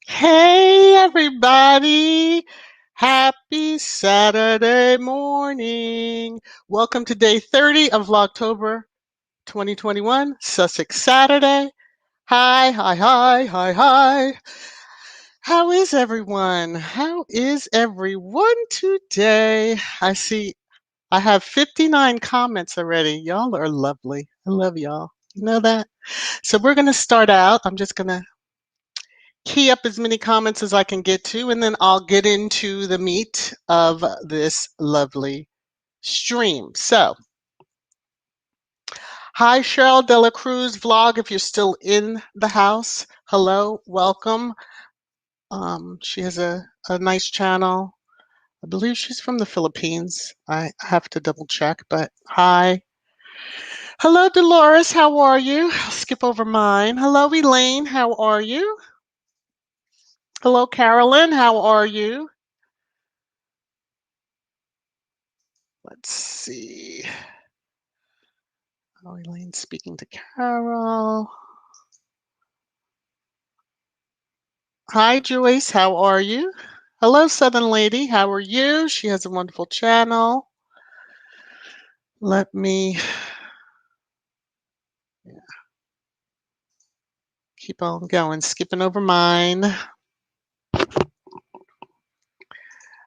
Hey, everybody. Happy Saturday morning. Welcome to day 30 of Vlogtober 2021, Sussex Saturday. Hi, hi, hi, hi, hi. How is everyone? How is everyone today? I see I have 59 comments already. Y'all are lovely. I love y'all. You know that? So we're going to start out. I'm just going to key up as many comments as I can get to, and then I'll get into the meat of this lovely stream. So, hi, Cheryl Dela Cruz vlog. If you're still in the house, hello, welcome. She has a nice channel. I believe she's from the Philippines. I have to double check, but hi. Hello, Dolores. How are you? I'll skip over mine. Hello, Elaine. How are you? Hello, Carolyn. How are you? Let's see. Oh, Elaine's speaking to Carol. Hi, Joyce. How are you? Hello, Southern Lady. How are you? She has a wonderful channel. Let me keep on going, skipping over mine.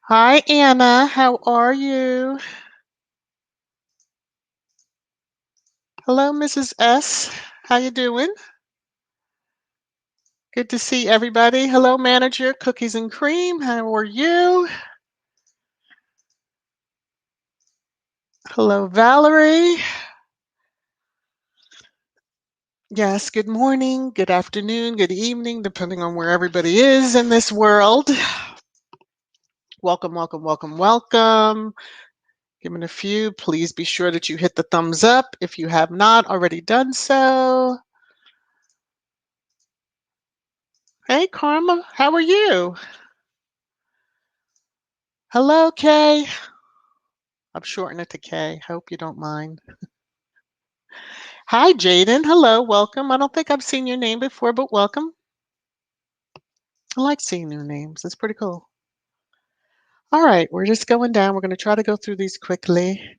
Hi, Anna. How are you? Hello, Mrs. S. How you doing? Good to see everybody. Hello, manager, Cookies and Cream. How are you? Hello, Valerie. Yes, good morning, good afternoon, good evening, depending on where everybody is in this world. Welcome, welcome, welcome, welcome. Given a few, please be sure that you hit the thumbs up if you have not already done so. Hey, Karma, how are you? Hello, Kay. I'm shortening it to Kay. Hope you don't mind. Hi, Jaden. Hello, welcome. I don't think I've seen your name before, but welcome. I like seeing new names. It's pretty cool. All right, we're just going down. We're going to try to go through these quickly.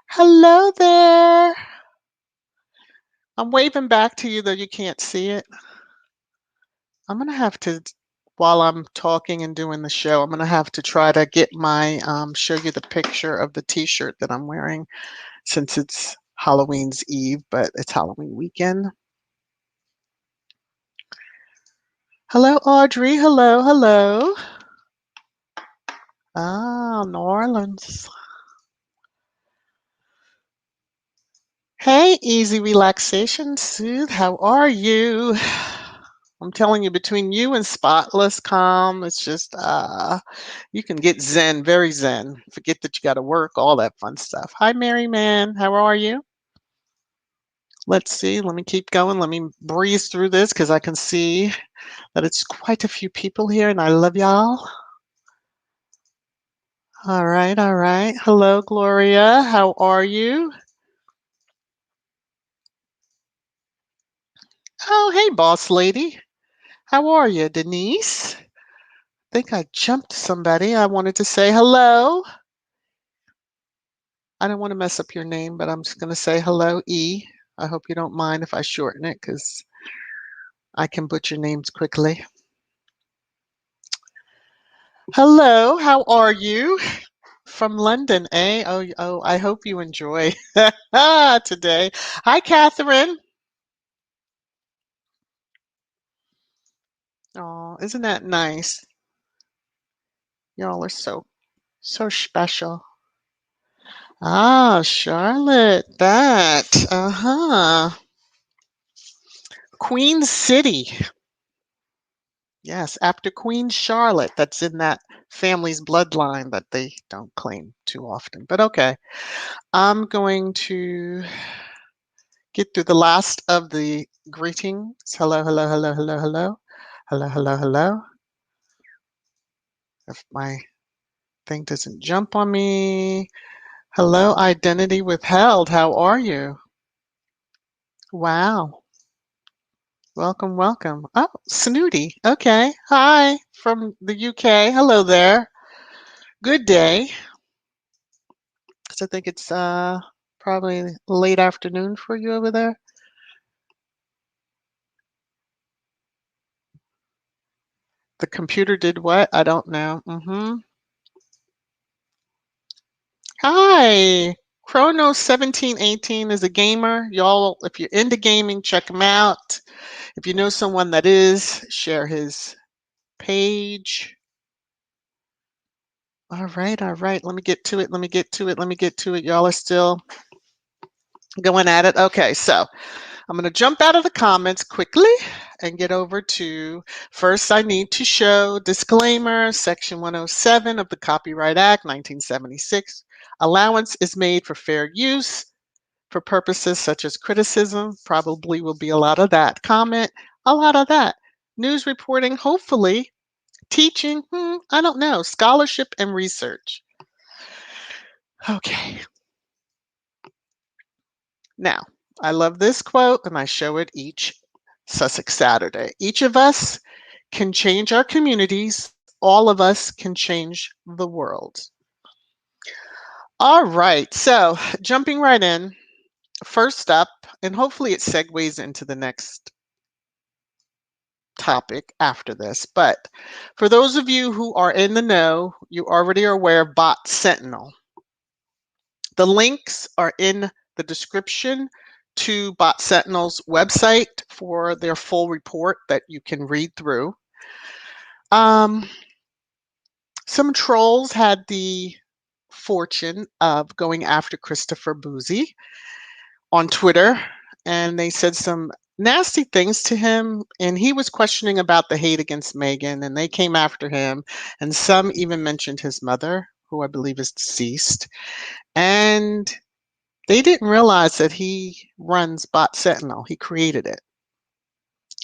Hello there. I'm waving back to you, though you can't see it. I'm going to have to, while I'm talking and doing the show, I'm going to have to try to get my, show you the picture of the t-shirt that I'm wearing since it's Halloween's Eve, but it's Halloween weekend. Hello, Audrey. Hello, hello. Ah, New Orleans. Hey, Easy Relaxation Soothe. How are you? I'm telling you, between you and Spotless Calm, it's just, you can get zen, very zen. Forget that you got to work, all that fun stuff. Hi, Mary Man. How are you? Let's see. Let me keep going. Let me breeze through this because I can see that it's quite a few people here, and I love y'all. All right, all right. Hello, Gloria. How are you? Oh, hey, boss lady. How are you, Denise? I think I jumped somebody. I wanted to say hello. I don't want to mess up your name, but I'm just going to say hello, E. I hope you don't mind if I shorten it because I can butcher names quickly. Hello, how are you? From London, eh? Oh, I hope you enjoy today. Hi, Catherine. Oh, isn't that nice? Y'all are so special. Ah, Charlotte, that. Uh-huh. Queen City. Yes, after Queen Charlotte, that's in that family's bloodline that they don't claim too often. But okay, I'm going to get through the last of the greetings. Hello, hello, hello, hello, hello. Hello, hello, hello. If my thing doesn't jump on me. Hello, identity withheld. How are you? Wow. Welcome, welcome. Oh, Snooty. Okay. Hi from the UK. Hello there. Good day. So I think it's probably late afternoon for you over there. The computer did what? I don't know. Hi, Chrono1718 is a gamer. Y'all, if you're into gaming, check him out. If you know someone that is, share his page. All right, all right. Let me get to it. Let me get to it. Let me get to it. Y'all are still going at it. Okay, so I'm going to jump out of the comments quickly and get over to, first I need to show disclaimer, Section 107 of the Copyright Act 1976. Allowance is made for fair use for purposes such as criticism. Probably will be a lot of that. Comment, a lot of that. News reporting, hopefully. Teaching, I don't know. Scholarship and research. Okay. Now, I love this quote and I show it each Sussex Saturday. Each of us can change our communities. All of us can change the world. All right, so jumping right in, first up, and hopefully it segues into the next topic after this, but for those of you who are in the know, you already are aware of BotSentinel. The links are in the description to BotSentinel's website for their full report that you can read through. Some trolls had the fortune of going after Christopher Boozy on Twitter, and they said some nasty things to him, and he was questioning about the hate against Meghan, and they came after him, and some even mentioned his mother, who I believe is deceased, and they didn't realize that he runs BotSentinel. He created it.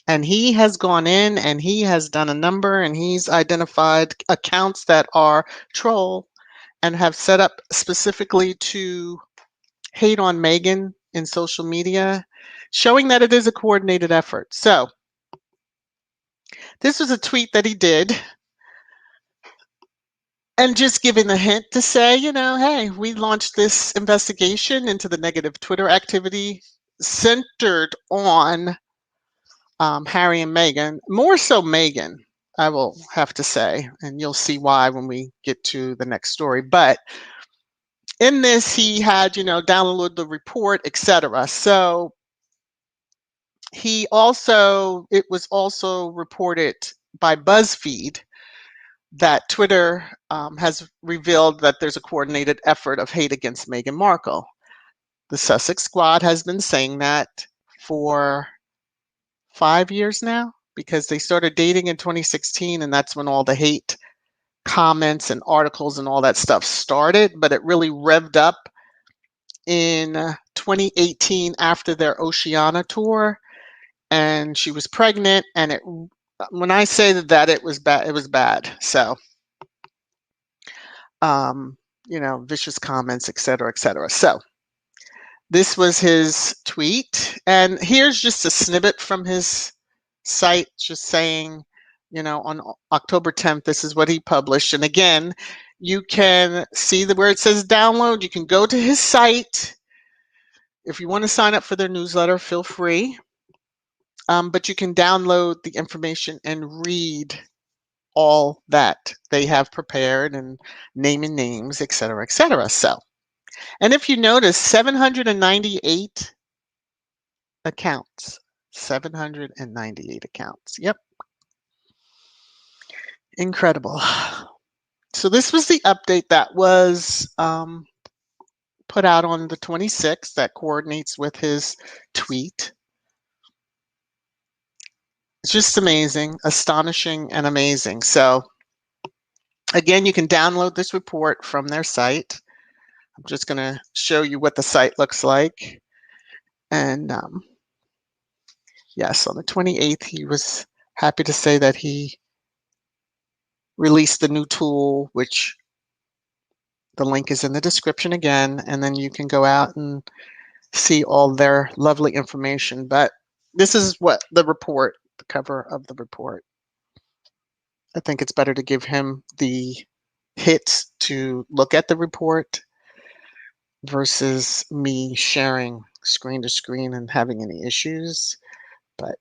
And he has gone in and he has done a number and he's identified accounts that are troll and have set up specifically to hate on Meghan in social media, showing that it is a coordinated effort. So this was a tweet that he did. And just giving a hint to say, you know, hey, we launched this investigation into the negative Twitter activity centered on Harry and Meghan, more so Meghan, I will have to say, and you'll see why when we get to the next story. But in this, he had, you know, downloaded the report, etc. So he also, it was also reported by BuzzFeed that Twitter has revealed that there's a coordinated effort of hate against Meghan Markle. The Sussex Squad has been saying that for 5 years now, because they started dating in 2016, and that's when all the hate comments and articles and all that stuff started, but it really revved up in 2018 after their Oceania tour, and she was pregnant, and it, when I say that it was bad, it was bad. So you know, vicious comments, etc., etc. So this was his tweet, and here's just a snippet from his site, just saying, you know, on October 10th, this is what he published. And again, you can see where it says download. You can go to his site. If you want to sign up for their newsletter, feel free. But you can download the information and read all that they have prepared and naming names, etc., etc. So, and if you notice, 798 accounts. 798 accounts. Yep. Incredible. So this was the update that was put out on the 26th that coordinates with his tweet. It's just amazing, astonishing, and amazing. So again, you can download this report from their site. I'm just going to show you what the site looks like. And yes, on the 28th, he was happy to say that he released the new tool, which the link is in the description again, and then you can go out and see all their lovely information. But this is what the report, the cover of the report. I think it's better to give him the hits to look at the report versus me sharing screen to screen and having any issues. But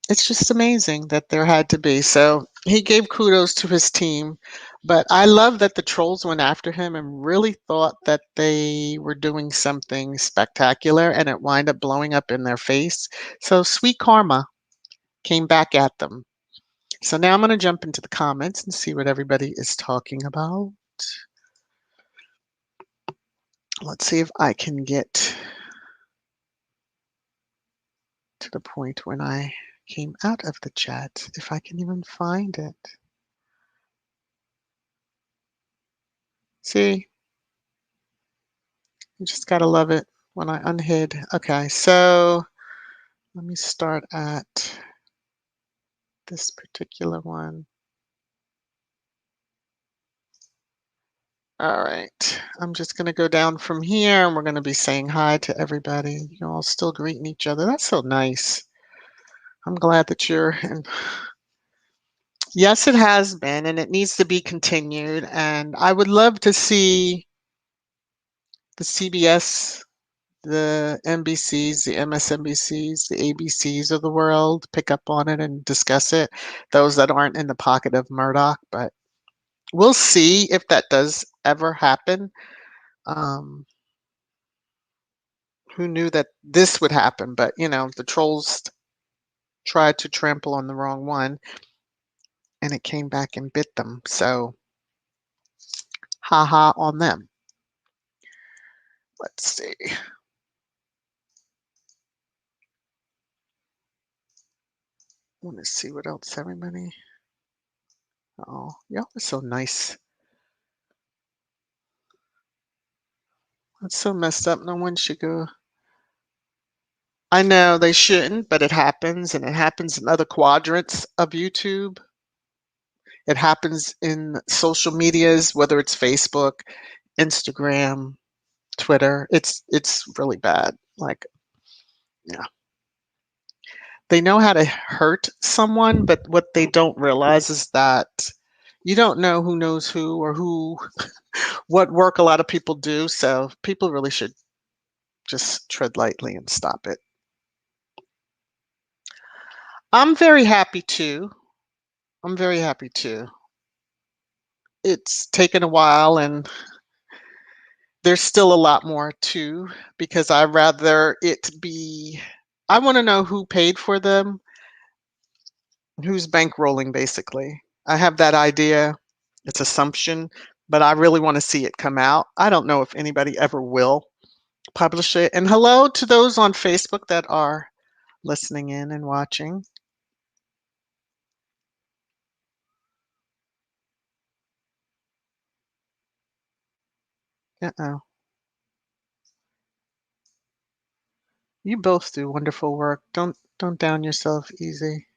it's just amazing that there had to be. So he gave kudos to his team But I love that the trolls went after him and really thought that they were doing something spectacular, and it wound up blowing up in their face. So sweet karma came back at them. So now I'm going to jump into the comments and see what everybody is talking about. Let's see if I can get to the point when I came out of the chat, if I can even find it. See, you just got to love it when I unhid. Okay, so let me start at this particular one. All right, I'm just going to go down from here and we're going to be saying hi to everybody. You're all still greeting each other. That's so nice. I'm glad that you're in. Yes, it has been, and it needs to be continued. And I would love to see the CBS, the NBCs, the MSNBCs, the ABCs of the world pick up on it and discuss it. Those that aren't in the pocket of Murdoch, but we'll see if that does ever happen. Who knew that this would happen? But you know, the trolls tried to trample on the wrong one, and it came back and bit them. So, haha on them. Let's see. I want to see what else everybody. Oh, y'all are so nice. That's so messed up. No one should go. I know they shouldn't, but it happens, and it happens in other quadrants of YouTube. It happens in social medias, whether it's Facebook, Instagram, Twitter. It's really bad. Like, yeah. They know how to hurt someone, but what they don't realize is that you don't know who knows who or who what work a lot of people do. So people really should just tread lightly and stop it. I'm very happy too. I'm very happy too. It's taken a while and there's still a lot more too, because I rather it be, I want to know who paid for them, who's bankrolling basically. I have that idea. It's assumption, but I really want to see it come out. I don't know if anybody ever will publish it. And hello to those on Facebook that are listening in and watching. Uh-oh. You both do wonderful work. Don't down yourself easy.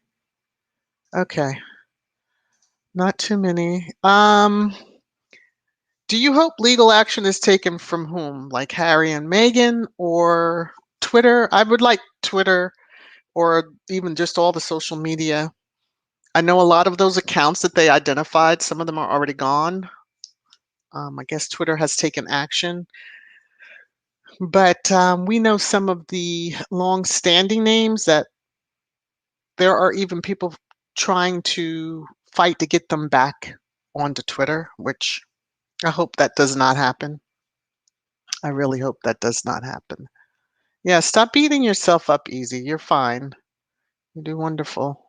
Okay. Not too many. Do you hope legal action is taken from whom? Like Harry and Meghan or Twitter? I would like Twitter or even just all the social media. I know a lot of those accounts that they identified, some of them are already gone. I guess Twitter has taken action. But we know some of the long-standing names that there are even people trying to fight to get them back onto Twitter, which I hope that does not happen. I really hope that does not happen. Yeah, stop beating yourself up easy. You're fine. You do wonderful.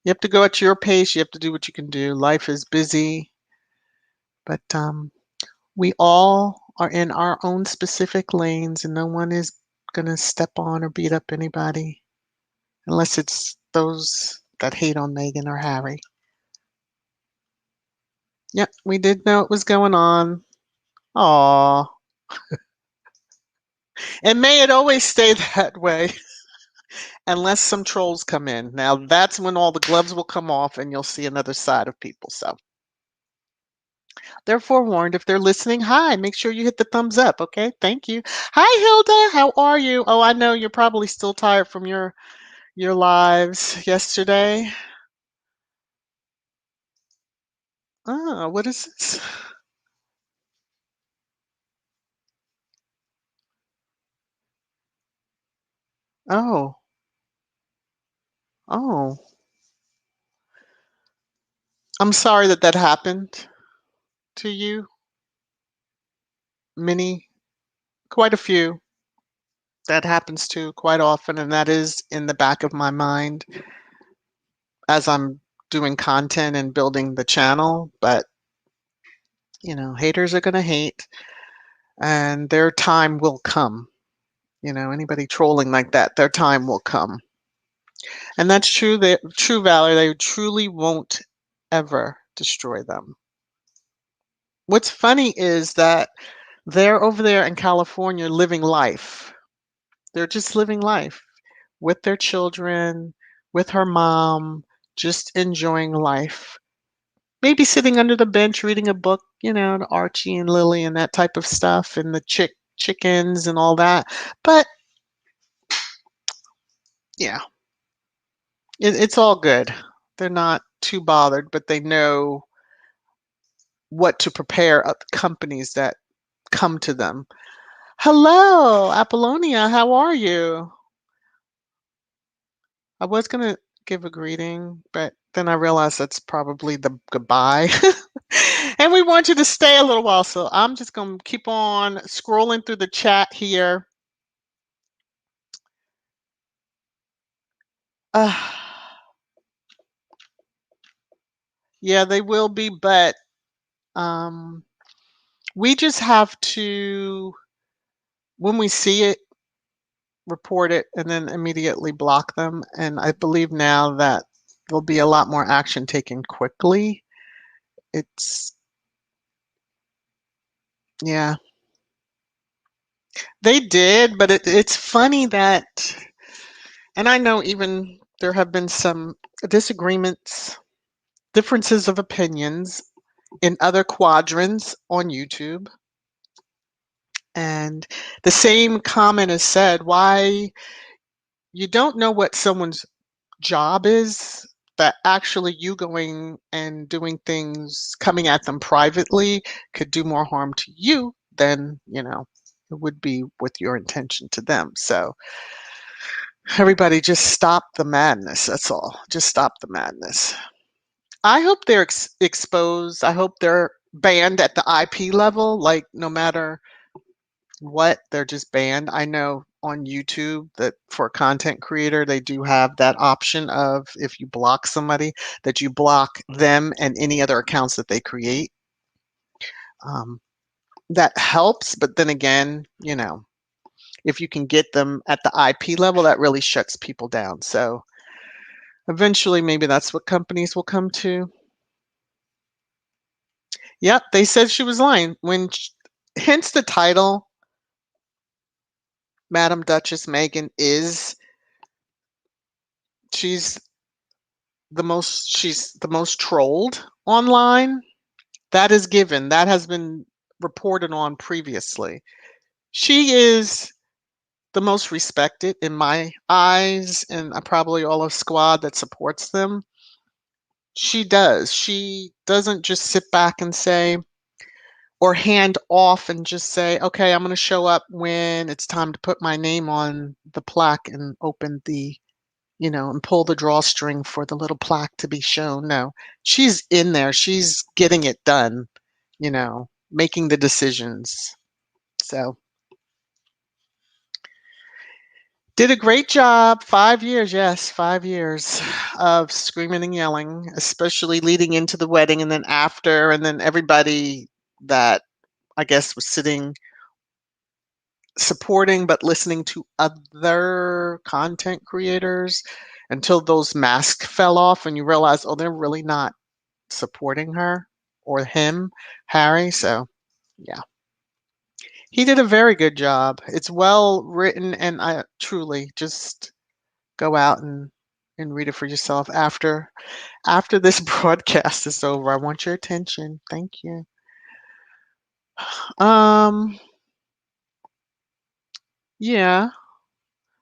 You have to go at your pace. You have to do what you can do. Life is busy, but we all are in our own specific lanes, and no one is going to step on or beat up anybody unless it's those that hate on Meghan or Harry. Yep, we did know it was going on. Aw. And may it always stay that way unless some trolls come in. Now that's when all the gloves will come off and you'll see another side of people. So they're forewarned. If they're listening, hi, make sure you hit the thumbs up. Okay, thank you. Hi, Hilda. How are you? Oh, I know you're probably still tired from your lives yesterday. Oh, what is this? Oh, oh. I'm sorry that that happened to you. Many, quite a few that happens to quite often, and that is in the back of my mind as I'm doing content and building the channel. But, haters are going to hate, and their time will come. Anybody trolling like that, their time will come. And that's true. True valor. They truly won't ever destroy them. What's funny is that they're over there in California living life. They're just living life with their children, with her mom, just enjoying life. Maybe sitting under the bench reading a book, Archie and Lily and that type of stuff, and the chickens and all that. But yeah, it's all good. They're not too bothered, but they know what to prepare companies that come to them. Hello, Apollonia. How are you? I was going to give a greeting, but then I realized that's probably the goodbye. And we want you to stay a little while, so I'm just going to keep on scrolling through the chat here. Uh, yeah, they will be, but we just have to, when we see it, report it and then immediately block them. And I believe now that there'll be a lot more action taken quickly. Yeah, they did, but it's funny that, and I know even there have been some disagreements, differences of opinions in other quadrants on YouTube. And the same comment is said, why you don't know what someone's job is, that actually you going and doing things, coming at them privately could do more harm to you than, it would be with your intention to them. So everybody just stop the madness. That's all. Just stop the madness. I hope they're exposed. I hope they're banned at the IP level. Like, no matter what, they're just banned. I know on YouTube that for a content creator, they do have that option of, if you block somebody, that you block them and any other accounts that they create. That helps, but then again, if you can get them at the IP level, that really shuts people down. So eventually, maybe that's what companies will come to. Yep, they said she was lying. Hence the title, Madam Duchess Meghan she's she's the most trolled online. That is given. That has been reported on previously. She is the most respected in my eyes, and probably all of Squad that supports them. She does. She doesn't just sit back and say, or hand off and just say, okay, I'm going to show up when it's time to put my name on the plaque and open the, and pull the drawstring for the little plaque to be shown. No, she's in there. She's getting it done, making the decisions. So did a great job. 5 years, yes, 5 years of screaming and yelling, especially leading into the wedding and then after, and then everybody that I guess was sitting supporting but listening to other content creators until those masks fell off and you realize, oh, they're really not supporting her or him, Harry. So yeah, he did a very good job. It's well written, and I truly just go out and read it for yourself after this broadcast is over. I want your attention. Thank you. Yeah,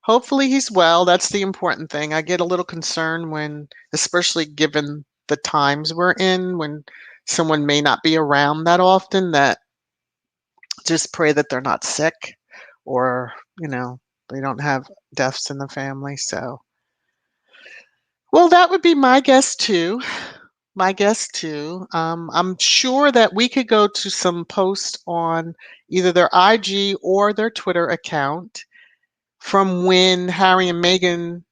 hopefully he's well. That's the important thing. I get a little concerned when, especially given the times we're in, when someone may not be around that often, that just pray that they're not sick or, they don't have deaths in the family. So, well, that would be my guess too. My guess too. I'm sure that we could go to some posts on either their IG or their Twitter account from when Harry and Meghan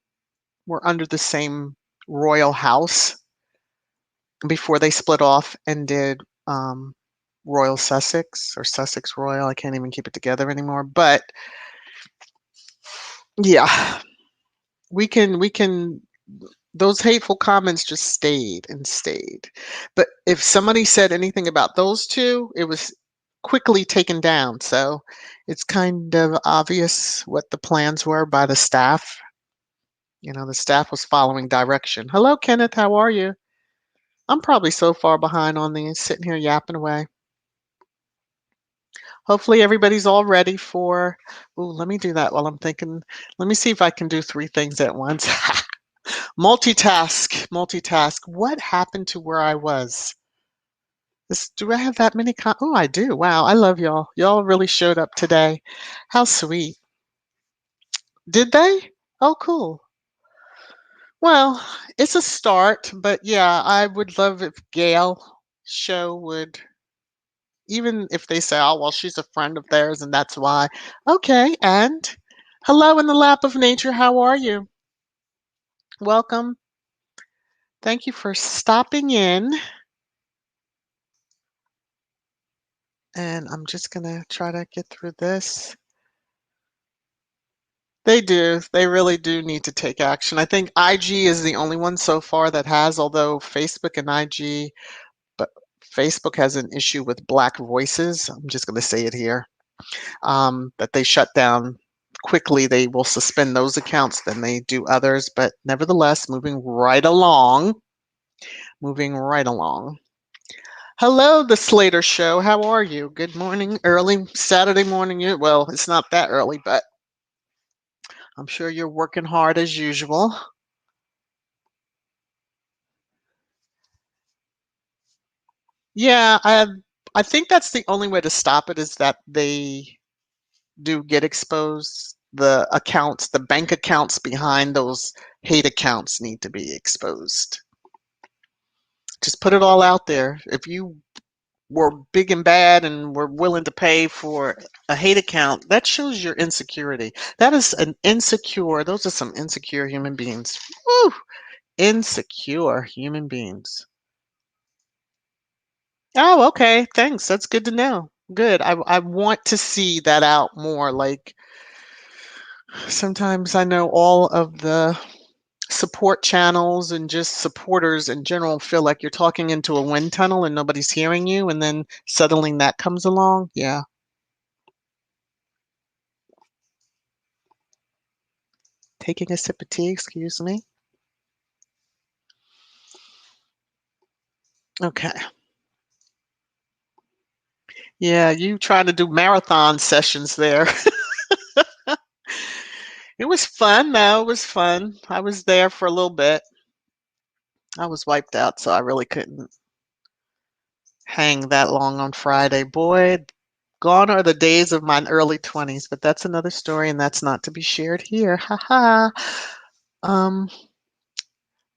were under the same royal house before they split off and did Royal Sussex or Sussex Royal. I can't even keep it together anymore. But yeah, we can those hateful comments just stayed and stayed. But if somebody said anything about those two, it was quickly taken down. So it's kind of obvious what the plans were by the staff. You know, the staff was following direction. Hello, Kenneth. How are you? I'm probably so far behind on these, sitting here yapping away. Hopefully everybody's all ready for, ooh, let me do that while I'm thinking. Let me see if I can do three things at once. Multitask, multitask. What happened to where I was? Do I have that many? Oh, I do. Wow, I love y'all. Y'all really showed up today. How sweet. Did they? Oh, cool. Well, it's a start, but yeah, I would love if Gail show would, even if they say, oh, well, she's a friend of theirs and that's why. Okay, and hello in the lap of nature. How are you? Welcome. Thank you for stopping in. And I'm just going to try to get through this. They do. They really do need to take action. I think IG is the only one so far that has, although Facebook and IG, but Facebook has an issue with black voices. I'm just going to say it here. That they shut down quickly. They will suspend those accounts, then they do others. But nevertheless, moving right along. Moving right along. Hello, the Slater Show. How are you? Good morning, early Saturday morning. Well, it's not that early, but I'm sure you're working hard as usual. Yeah, I think that's the only way to stop it is that they do get exposed. The accounts, the bank accounts behind those hate accounts need to be exposed. Just put it all out there. If you were big and bad and were willing to pay for a hate account, that shows your insecurity. That is an insecure, those are some insecure human beings. Woo! Insecure human beings. Oh, okay. Thanks. That's good to know. Good. I want to see that out more. Like sometimes I know all of the support channels and just supporters in general feel like you're talking into a wind tunnel and nobody's hearing you, and then suddenly that comes along. Yeah. Taking a sip of tea, excuse me. Okay. Yeah, you trying to do marathon sessions there. It was fun though. It was fun. I was there for a little bit. I was wiped out, so I really couldn't hang that long on Friday. Boy, gone are the days of my early 20s, but that's another story and that's not to be shared here. Ha ha. Um,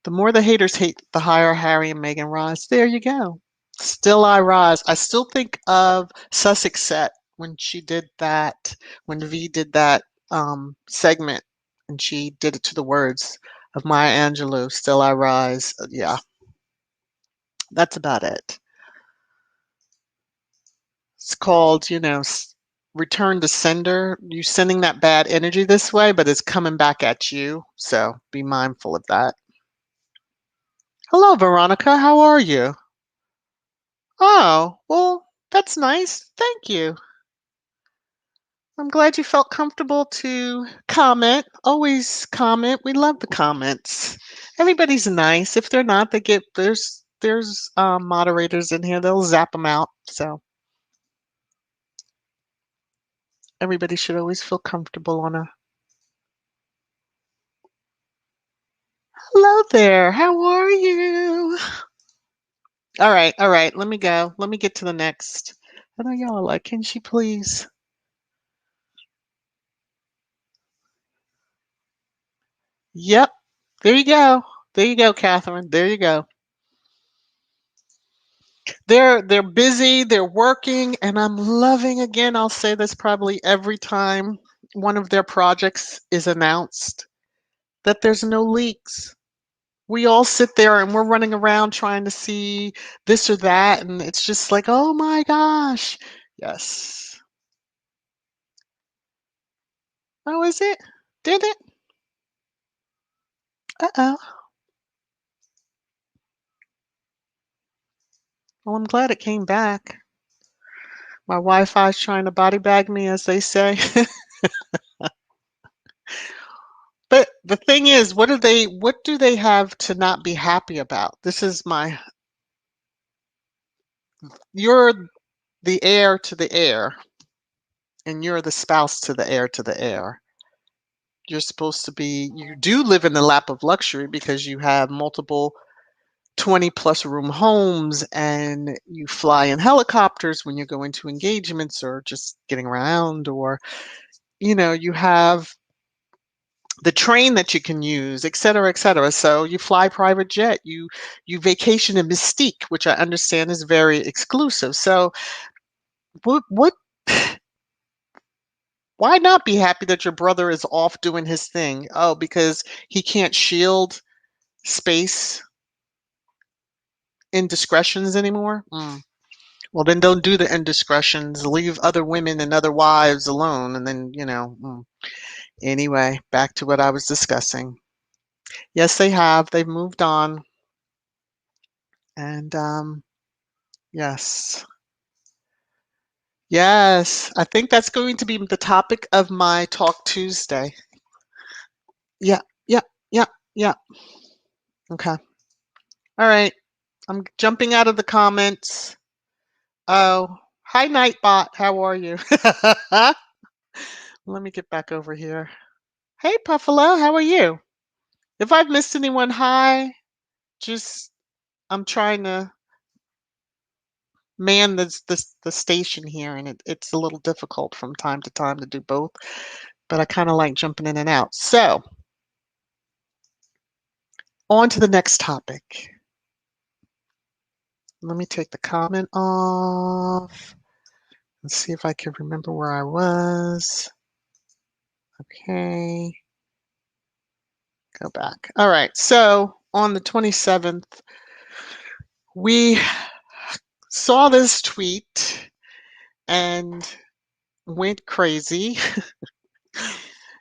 the more the haters hate, the higher Harry and Meghan rise. There you go. Still I rise. I still think of Sussex Set when she did that, when V did that segment and she did it to the words of Maya Angelou, Still I Rise. Yeah, that's about it. It's called, return to sender. You sending that bad energy this way, but it's coming back at you. So be mindful of that. Hello, Veronica. How are you? Oh, well, that's nice. Thank you. I'm glad you felt comfortable to comment. Always comment. We love the comments. Everybody's nice. If they're not, they get there's moderators in here. They'll zap them out. So everybody should always feel comfortable on a. Hello there. How are you? All right, all right. Let me go. Let me get to the next. I know y'all are like, can she please? Yep. There you go. There you go, Catherine. There you go. they're busy, they're working, and I'm loving, again, I'll say this probably every time one of their projects is announced, that there's no leaks. We all sit there and we're running around trying to see this or that, and it's just like, oh my gosh. Yes. Oh, is it? Did it? Uh-oh. Well, I'm glad it came back. My Wi-Fi's trying to body bag me, as they say. But the thing is, what do they have to not be happy about? This is my You're the heir to the heir, and you're the spouse to the heir to the heir. You're supposed to be, you do live in the lap of luxury because you have multiple 20 plus room homes, and you fly in helicopters when you're going to engagements or just getting around, or you have the train that you can use, et cetera, et cetera. So you fly private jet, you vacation in Mystique, which I understand is very exclusive. So what why not be happy that your brother is off doing his thing? Oh, because he can't shield space indiscretions anymore? Well, then don't do the indiscretions. Leave other women and other wives alone. And then, Anyway, back to what I was discussing. Yes, they have. They've moved on. And yes. Yes. I think that's going to be the topic of my Talk Tuesday. Yeah, yeah, yeah, yeah. Okay. All right. I'm jumping out of the comments. Oh, hi, Nightbot. How are you? Let me get back over here. Hey, Puffalo. How are you? If I've missed anyone, hi. Just, I'm trying to man the station here, and it's a little difficult from time to time to do both, but I kind of like jumping in and out. So, on to the next topic. Let me take the comment off. Let's see if I can remember where I was. Okay. Go back. All right. So, on the 27th, we saw this tweet and went crazy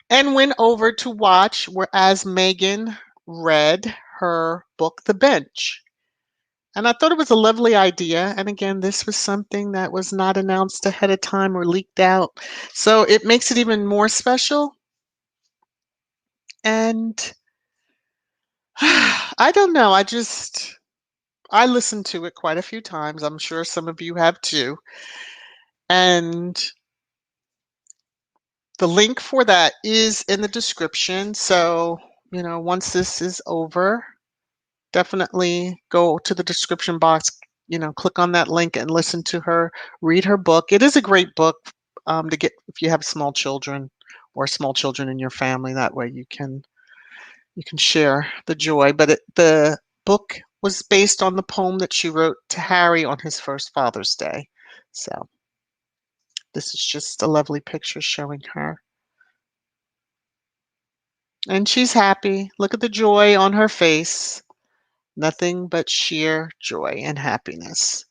and went over to watch as Meghan read her book, The Bench. And I thought it was a lovely idea. And again, this was something that was not announced ahead of time or leaked out. So it makes it even more special. And I don't know. I listened to it quite a few times. I'm sure some of you have too. And the link for that is in the description. So, once this is over, definitely go to the description box, click on that link and listen to her read her book. It is a great book to get if you have small children or small children in your family. That way you can share the joy. But the book was based on the poem that she wrote to Harry on his first Father's Day. So this is just a lovely picture showing her. And she's happy. Look at the joy on her face. Nothing but sheer joy and happiness.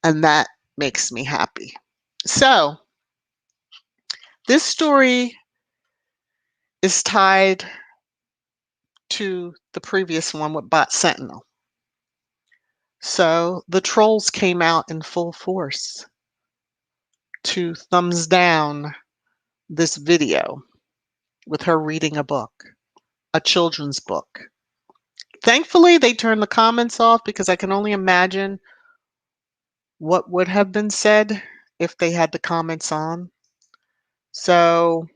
And that makes me happy. So, this story is tied to the previous one with BotSentinel. So, the trolls came out in full force to thumbs down this video with her reading a book, a children's book. Thankfully, they turned the comments off because I can only imagine what would have been said if they had the comments on. So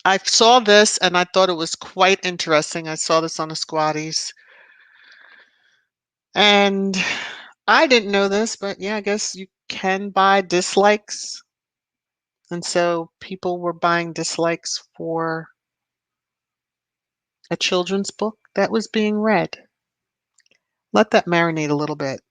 I saw this and I thought it was quite interesting. I saw this on the Squaddies. And I didn't know this, but yeah, I guess you can buy dislikes. And so people were buying dislikes for a children's book that was being read. Let that marinate a little bit.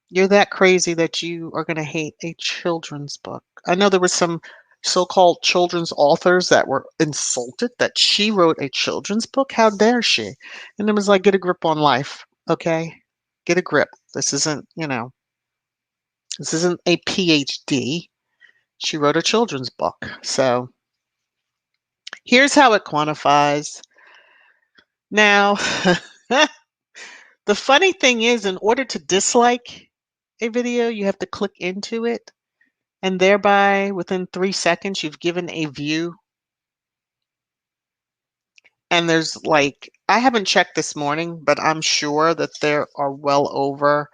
You're that crazy that you are going to hate a children's book. I know there was some so-called children's authors that were insulted that she wrote a children's book. How dare she? And it was like, get a grip on life, okay? Get a grip. This isn't, this isn't a PhD. She wrote a children's book. So here's how it quantifies. Now, the funny thing is, in order to dislike a video, you have to click into it. And thereby, within 3 seconds, you've given a view. And there's like, I haven't checked this morning, but I'm sure that there are well over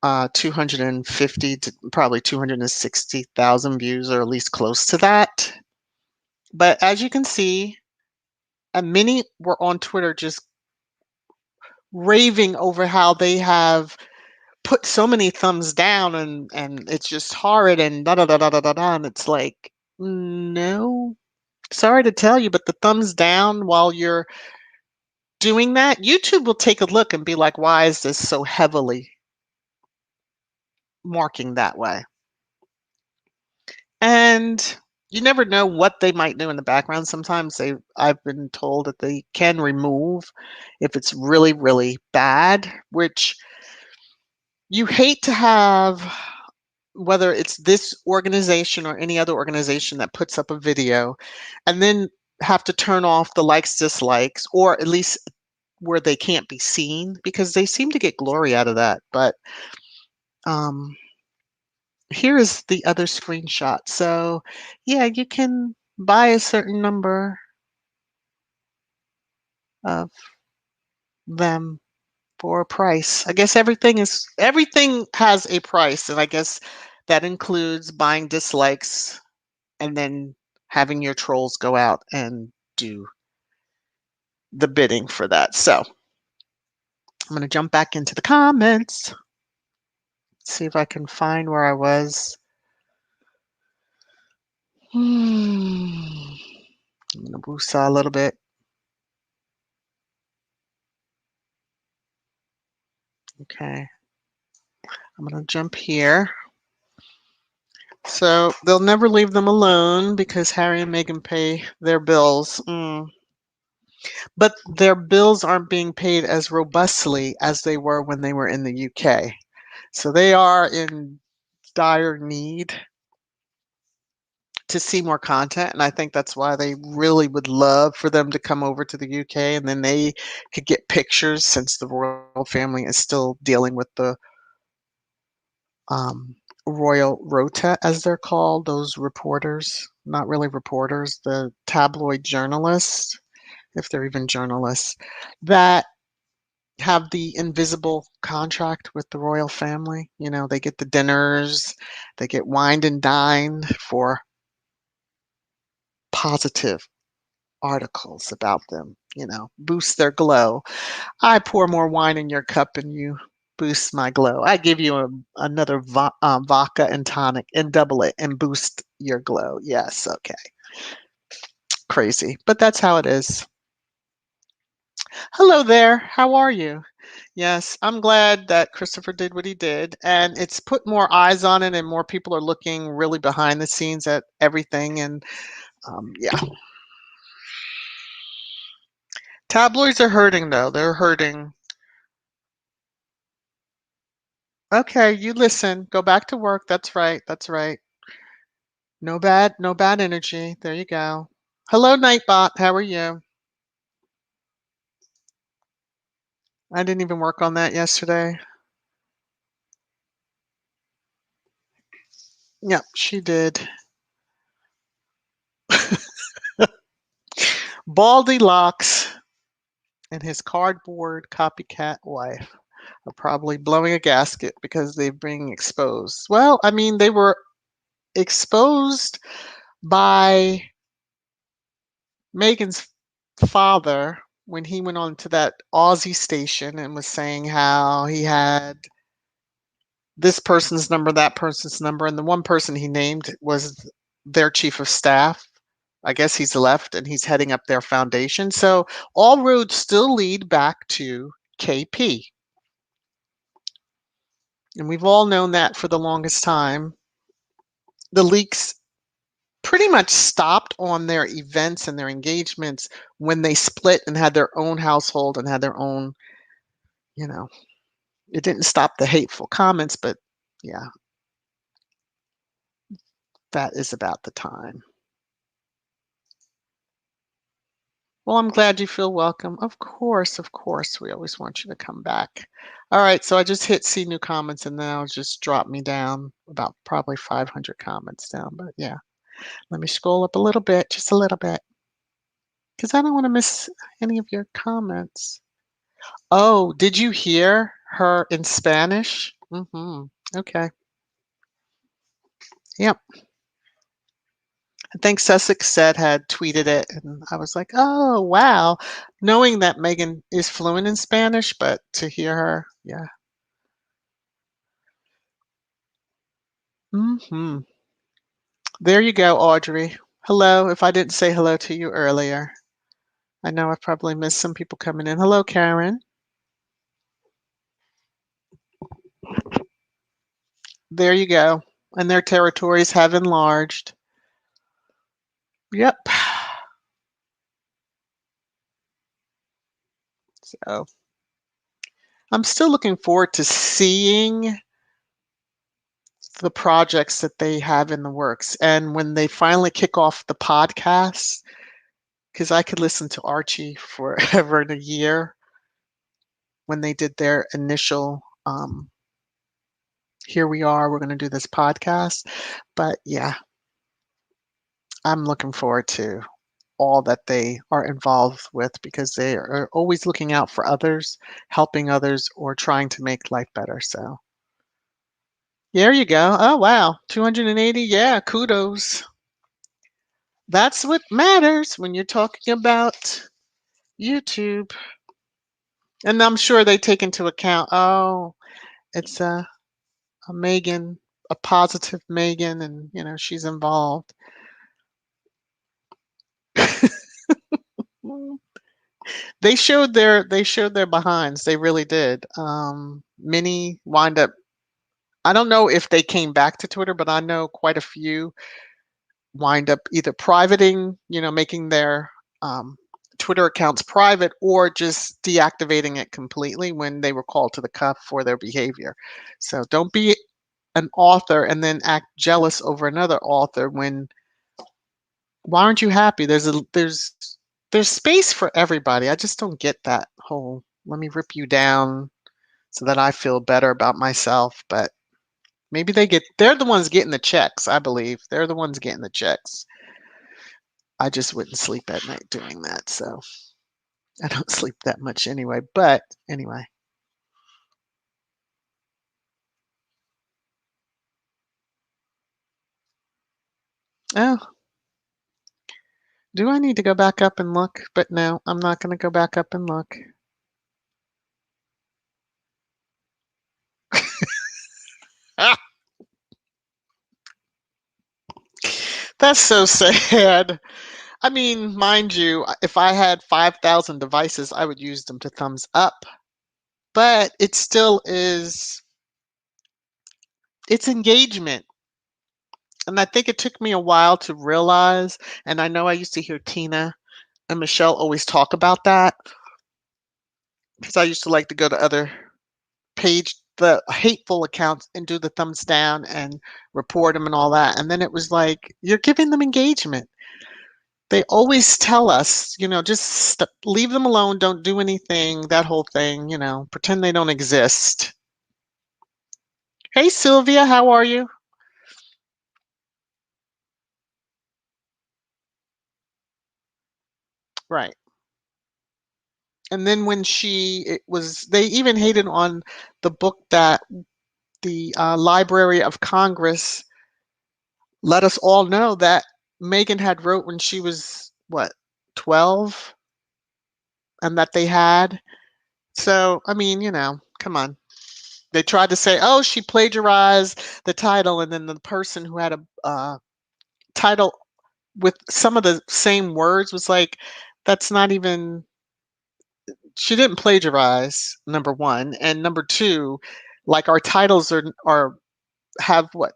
250 to probably 260,000 views, or at least close to that. But as you can see, and many were on Twitter just raving over how they have put so many thumbs down, and it's just horrid and da da da da da da da. And it's like, no, sorry to tell you, but the thumbs down while you're doing that, YouTube will take a look and be like, why is this so heavily marking that way? And you never know what they might do in the background. Sometimes I've been told that they can remove if it's really, really bad, which you hate to have, whether it's this organization or any other organization that puts up a video and then have to turn off the likes, dislikes, or at least where they can't be seen, because they seem to get glory out of that. But here is the other screenshot. So yeah, you can buy a certain number of them for a price. I guess everything has a price, and I guess that includes buying dislikes and then having your trolls go out and do the bidding for that. So I'm going to jump back into the comments, see if I can find where I was. I'm going to woosah a little bit. Okay. I'm going to jump here. So they'll never leave them alone because Harry and Meghan pay their bills. But their bills aren't being paid as robustly as they were when they were in the UK. So they are in dire need to see more content. And I think that's why they really would love for them to come over to the UK, and then they could get pictures, since the royal family is still dealing with the royal rota, as they're called, those reporters, not really reporters, the tabloid journalists, if they're even journalists, that have the invisible contract with the royal family. They get the dinners, they get wined and dined for positive articles about them, boost their glow. I pour more wine in your cup and you boost my glow. I give you another vodka and tonic and double it and boost your glow. Yes, okay. Crazy, but that's how it is. Hello there. How are you? Yes, I'm glad that Christopher did what he did, and it's put more eyes on it, and more people are looking really behind the scenes at everything. And yeah, tabloids are hurting, though. They're hurting. Okay, you listen. Go back to work. That's right. That's right. No bad energy. There you go. Hello, Nightbot. How are you? I didn't even work on that yesterday. Yep, she did. Baldy Locks and his cardboard copycat wife are probably blowing a gasket because they're being exposed. Well, I mean, they were exposed by Meghan's father when he went on to that Aussie station and was saying how he had this person's number, that person's number, and the one person he named was their chief of staff. I guess he's left and he's heading up their foundation. So all roads still lead back to KP. And we've all known that for the longest time. The leaks pretty much stopped on their events and their engagements when they split and had their own household and had their own, you know, it didn't stop the hateful comments, but yeah, that is about the time. Well, I'm glad you feel welcome. Of course, we always want you to come back. All right, so I just hit see new comments and then I'll just drop me down about probably 500 comments down. But yeah, let me scroll up a little bit, just a little bit, because I don't want to miss any of your comments. Oh, did you hear her in Spanish? Okay. Yep. I think Sussex Said had tweeted it, and I was like, oh, wow. Knowing that Meghan is fluent in Spanish, but to hear her, yeah. There you go, Audrey. Hello, if I didn't say hello to you earlier. I know I probably missed some people coming in. Hello, Karen. There you go. And their territories have enlarged. Yep. So I'm still looking forward to seeing the projects that they have in the works. And when they finally kick off the podcast, because I could listen to Archie forever and a year when they did their initial, here we are, we're going to do this podcast. But yeah, I'm looking forward to all that they are involved with because they are always looking out for others, helping others, or trying to make life better. So there you go. Oh, wow. 280. Yeah, kudos. That's what matters when you're talking about YouTube. And I'm sure they take into account, oh, it's a Meghan, a positive Meghan, and she's involved. They showed their behinds. They really did. Many wind up. I don't know if they came back to Twitter, but I know quite a few wind up either privating, making their Twitter accounts private or just deactivating it completely when they were called to the cuff for their behavior. So don't be an author and then act jealous over another author when why aren't you happy? There's space for everybody. I just don't get that whole let me rip you down so that I feel better about myself, but maybe they're the ones getting the checks, I believe. They're the ones getting the checks. I just wouldn't sleep at night doing that, so I don't sleep that much anyway, but anyway. Oh, do I need to go back up and look? But no, I'm not going to go back up and look. That's so sad. I mean, mind you, if I had 5,000 devices, I would use them to thumbs up. But it still is, it's engagement. And I think it took me a while to realize, and I know I used to hear Tina and Michelle always talk about that because I used to like to go to other the hateful accounts and do the thumbs down and report them and all that. And then it was like, you're giving them engagement. They always tell us, just leave them alone, don't do anything, that whole thing, pretend they don't exist. Hey, Sylvia, how are you? Right. And then when they even hated on the book that the Library of Congress let us all know that Meghan had wrote when she was, what, 12? And that they had. So, I mean, come on. They tried to say, oh, she plagiarized the title. And then the person who had a title with some of the same words was like, that's not even she didn't plagiarize, number one, and number two, like our titles are have what,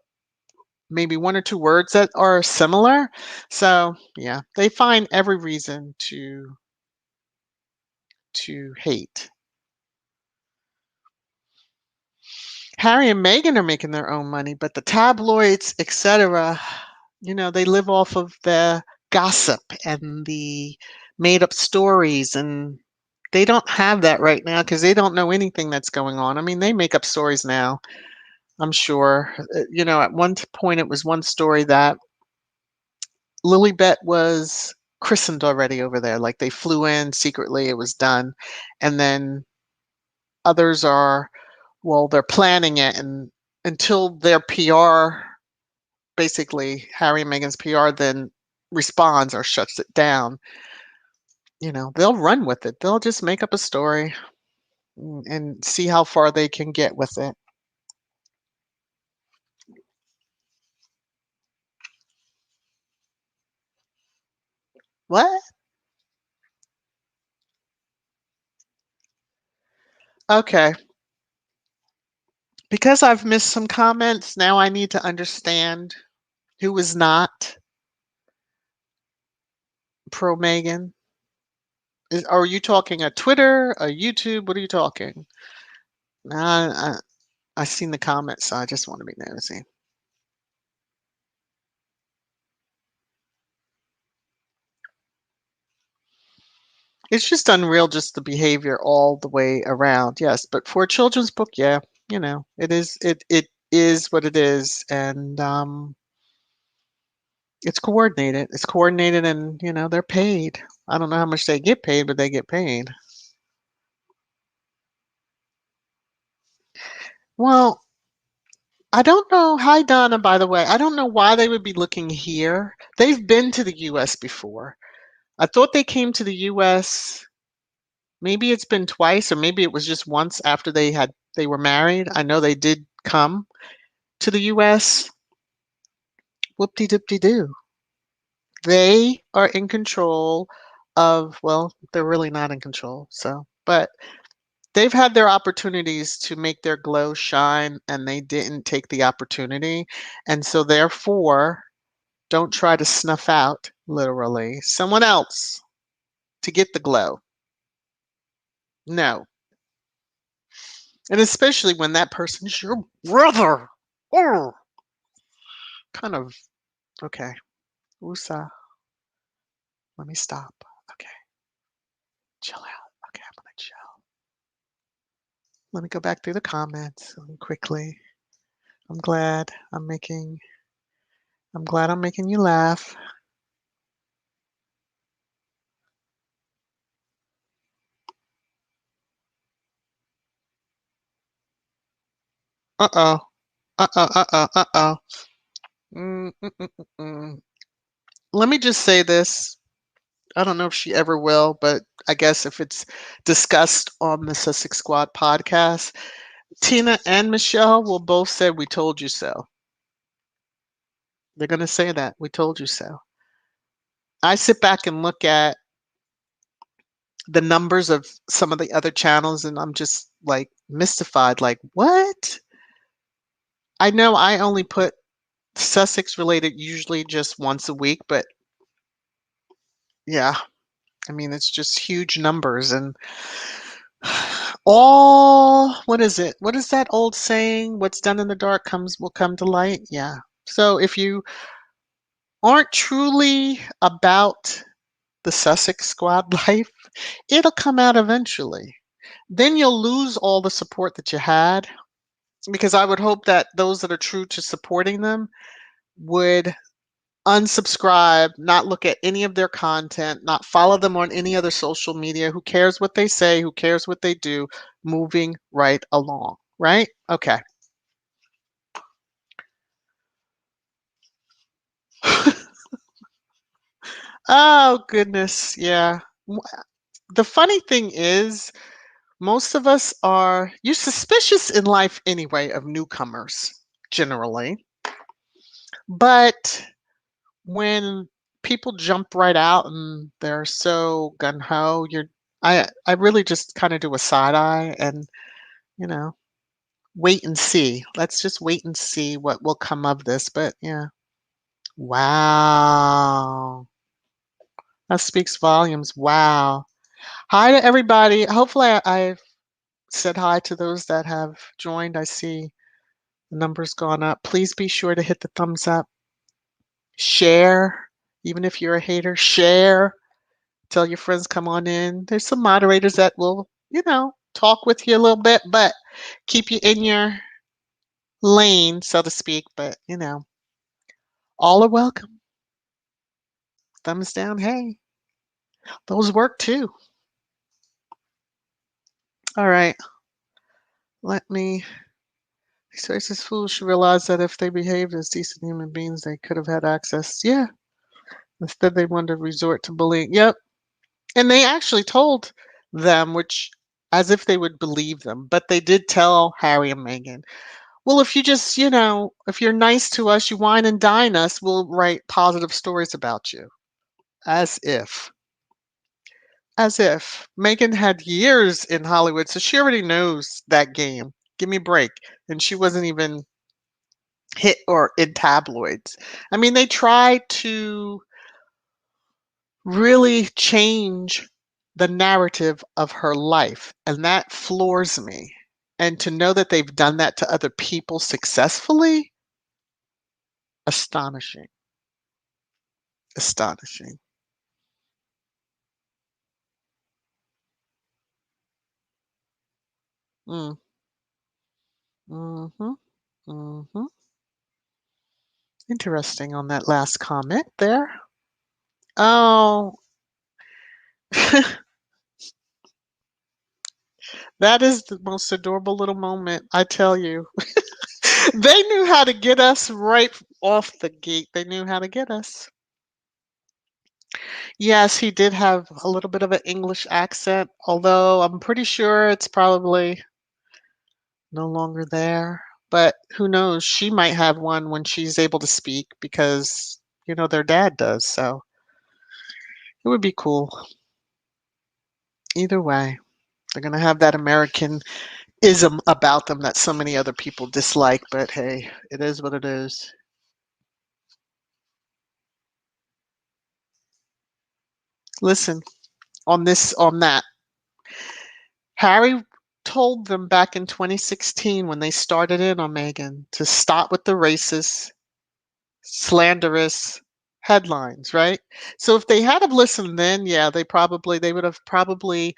maybe one or two words that are similar. So yeah, they find every reason to hate. Harry and Meghan are making their own money, but the tabloids, etc., they live off of the gossip and the made up stories, and they don't have that right now because they don't know anything that's going on. I mean, they make up stories now, I'm sure. At one point it was one story that Lilibet was christened already over there. Like they flew in secretly, it was done. And then others are, well, they're planning it, and until their PR, basically Harry and Meghan's PR, then responds or shuts it down, they'll run with it. They'll just make up a story and see how far they can get with it. What? Okay. Because I've missed some comments, now I need to understand who is not pro Meghan. Are you talking a Twitter, a YouTube? What are you talking? Nah, I seen the comments, so I just want to be nosy. It's just unreal, just the behavior all the way around. Yes, but for a children's book, yeah, it is what it is, and it's coordinated. It's coordinated, and they're paid. I don't know how much they get paid, but they get paid. Well, I don't know. Hi, Donna, by the way. I don't know why they would be looking here. They've been to the US before. I thought they came to the US. Maybe it's been twice, or maybe it was just once after they were married. I know they did come to the US. Whoop-de-doop-de-doo. They are in control of, well, they're really not in control. So, but they've had their opportunities to make their glow shine, and they didn't take the opportunity. And so therefore, don't try to snuff out, literally, someone else to get the glow. No. And especially when that person's your brother. Oh, kind of, okay. Usa, let me stop. Okay. Chill out. Okay, I'm gonna chill. Let me go back through the comments quickly. I'm glad I'm making you laugh. Uh-oh. Uh-oh, uh-oh, uh-oh. Mm, mm, mm, mm, mm. Let me just say this. I don't know if she ever will, but I guess if it's discussed on the Sussex Squad podcast, Tina and Michelle will both say, "We told you so." They're going to say that. We told you so. I sit back and look at the numbers of some of the other channels, and I'm just like mystified. Like, what? I know I only put Sussex related usually just once a week, but yeah, I mean, it's just huge numbers. And what is it? What is that old saying? What's done in the dark will come to light. Yeah. So if you aren't truly about the Sussex squad life, it'll come out eventually. Then you'll lose all the support that you had, because I would hope that those that are true to supporting them would unsubscribe, not look at any of their content, not follow them on any other social media. Who cares what they say? Who cares what they do? Moving right along, right? Okay. Oh, goodness. Yeah. The funny thing is, most of us are, you're suspicious in life anyway of newcomers, generally. But when people jump right out and they're so gung ho, I really just kind of do a side eye and, you know, wait and see. Let's just wait and see what will come of this. But yeah. Wow. That speaks volumes. Wow. Hi to everybody. Hopefully I've said hi to those that have joined. I see the numbers gone up. Please be sure to hit the thumbs up. Share. Even if you're a hater, share. Tell your friends come on in. There's some moderators that will, talk with you a little bit, but keep you in your lane, so to speak. But, all are welcome. Thumbs down. Hey, those work too. All right. Let me. These racist fools should realize that if they behaved as decent human beings, they could have had access. Yeah. Instead, they wanted to resort to bullying. Yep. And they actually told them, which as if they would believe them, but they did tell Harry and Meghan, well, if you just, if you're nice to us, you wine and dine us, we'll write positive stories about you. As if. As if. Meghan had years in Hollywood, so she already knows that game. Give me a break. And she wasn't even hit or in tabloids. I mean, they tried to really change the narrative of her life, and that floors me. And to know that they've done that to other people successfully, astonishing. Astonishing. Mm. Mhm. Mhm. Interesting on that last comment there. Oh, that is the most adorable little moment, I tell you. They knew how to get us right off the gate. They knew how to get us. Yes, he did have a little bit of an English accent, although I'm pretty sure it's probably no longer there. But who knows? She might have one when she's able to speak because, their dad does. So it would be cool. Either way, they're going to have that American ism about them that so many other people dislike. But hey, it is what it is. Listen, on that, Harry told them back in 2016 when they started in on Meghan to stop with the racist, slanderous headlines, right? So if they had have listened then, yeah, they would have probably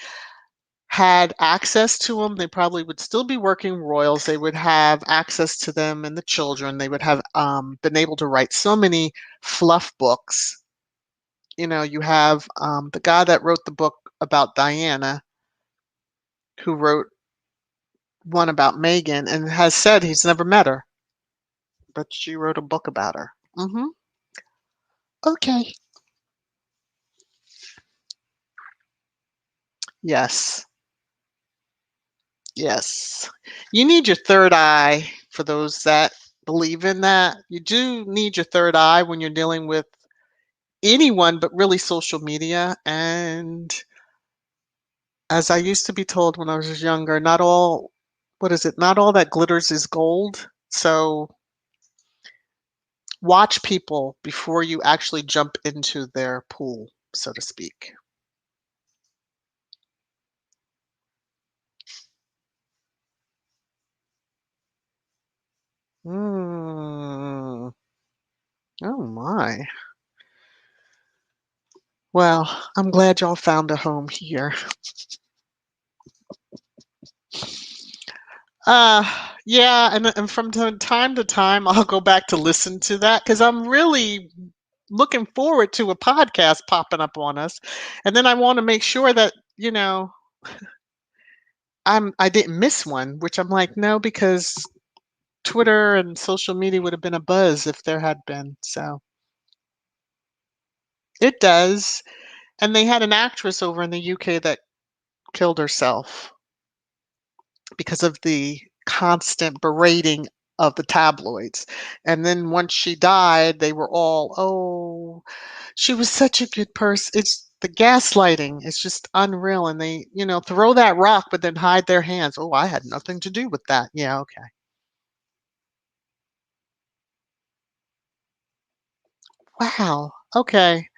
had access to them. They probably would still be working royals. They would have access to them and the children. They would have been able to write so many fluff books. You have the guy that wrote the book about Diana, who wrote one about Meghan and has said he's never met her, but she wrote a book about her. Okay. Yes. Yes. You need your third eye for those that believe in that. You do need your third eye when you're dealing with anyone, but really social media. And as I used to be told when I was younger, not all, what is it? Not all that glitters is gold. So watch people before you actually jump into their pool, so to speak. Mm. Oh my. Well, I'm glad y'all found a home here. Uh, yeah, and from time to time, I'll go back to listen to that because I'm really looking forward to a podcast popping up on us, and then I want to make sure that I didn't miss one, which I'm like no, because Twitter and social media would have been a buzz if there had been. So it does, and they had an actress over in the UK that killed herself because of the constant berating of the tabloids. And then once she died, they were all, "Oh, she was such a good person." The gaslighting is just unreal, and they, throw that rock, but then hide their hands. Oh, I had nothing to do with that. Yeah, okay. Wow. Okay.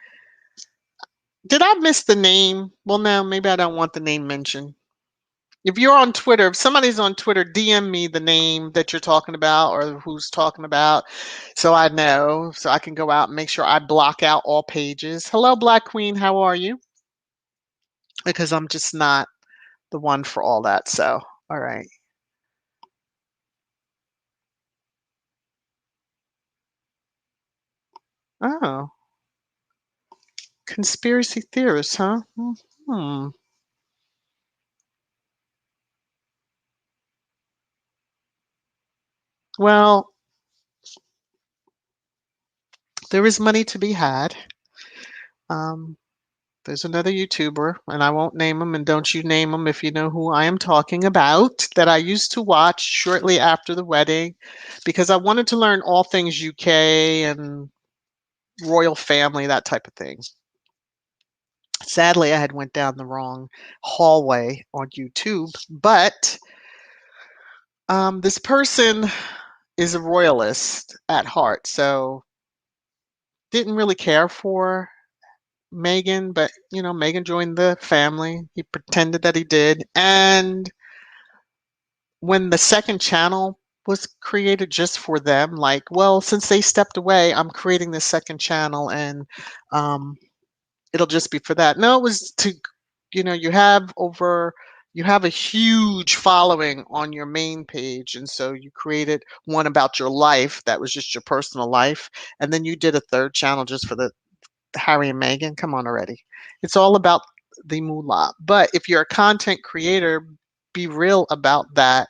Did I miss the name? Well, no, maybe I don't want the name mentioned. If you're on Twitter, if somebody's on Twitter, DM me the name that you're talking about or who's talking about so I know, so I can go out and make sure I block out all pages. Hello, Black Queen. How are you? Because I'm just not the one for all that. So, all right. Oh, conspiracy theorists, huh? Hmm. Well, there is money to be had. Um, there's another YouTuber, and I won't name him, and don't you name him if you know who I am talking about, that I used to watch shortly after the wedding because I wanted to learn all things UK and royal family, that type of thing. Sadly, I had went down the wrong hallway on YouTube, but this person is a royalist at heart, so didn't really care for Meghan, but Meghan joined the family. He pretended that he did. And when the second channel was created just for them, like, well, since they stepped away, I'm creating this second channel and um, it'll just be for that. No, it was to, you have a huge following on your main page. And so you created one about your life that was just your personal life. And then you did a third channel just for the Harry and Meghan. Come on already. It's all about the moolah. But if you're a content creator, be real about that.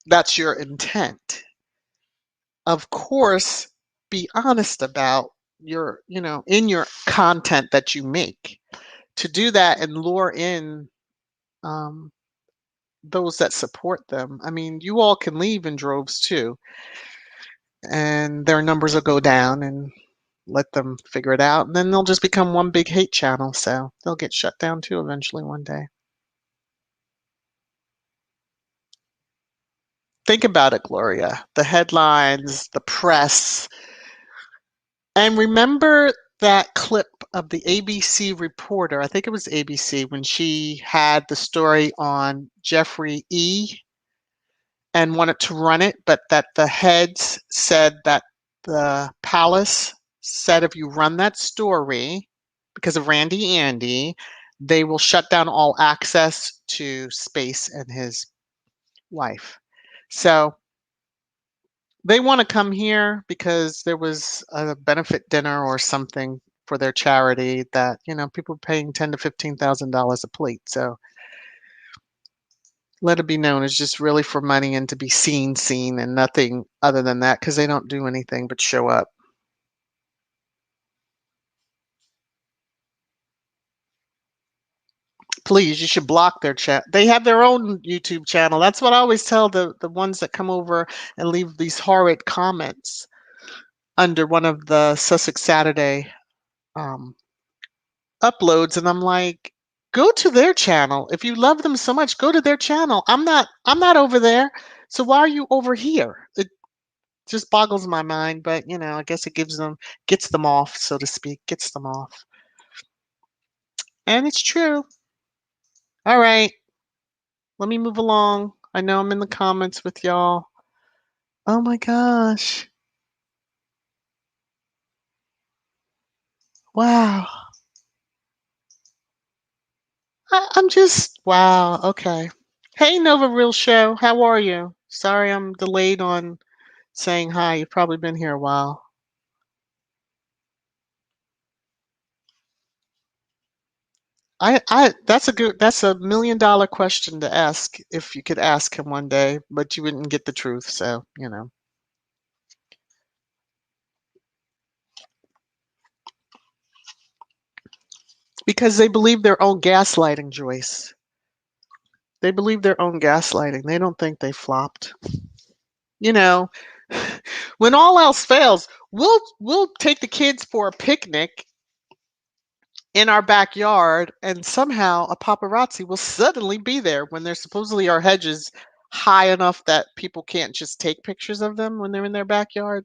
That's your intent. Of course, be honest about your, in your content that you make. To do that and lure in um, those that support them. I mean, you all can leave in droves too, and their numbers will go down, and let them figure it out. And then they'll just become one big hate channel. So they'll get shut down too eventually one day. Think about it, Gloria. The headlines, the press. And remember that clip of the ABC reporter, I think it was ABC, when she had the story on Jeffrey E. and wanted to run it, but that the heads said that the palace said if you run that story because of Randy Andy, they will shut down all access to space and his wife. So they want to come here because there was a benefit dinner or something for their charity that, people paying $10,000 to $15,000 a plate. So let it be known it's just really for money and to be seen, and nothing other than that because they don't do anything but show up. Please, you should block their chat. They have their own YouTube channel. That's what I always tell the ones that come over and leave these horrid comments under one of the Sussex Saturday um, uploads, and I'm like, go to their channel. If you love them so much, go to their channel. I'm not over there. So why are you over here? It just boggles my mind, but I guess it gets them off, so to speak, gets them off. And it's true. All right, let me move along. I know I'm in the comments with y'all. Oh my gosh. Wow. I'm just, wow. Okay. Hey, Nova Real Show. How are you? Sorry I'm delayed on saying hi. You've probably been here a while. That's a $1 million question to ask if you could ask him one day, but you wouldn't get the truth. So, because they believe their own gaslighting, Joyce. They believe their own gaslighting. They don't think they flopped. You know, when all else fails, we'll take the kids for a picnic in our backyard, and somehow a paparazzi will suddenly be there when there's supposedly our hedges high enough that people can't just take pictures of them when they're in their backyard.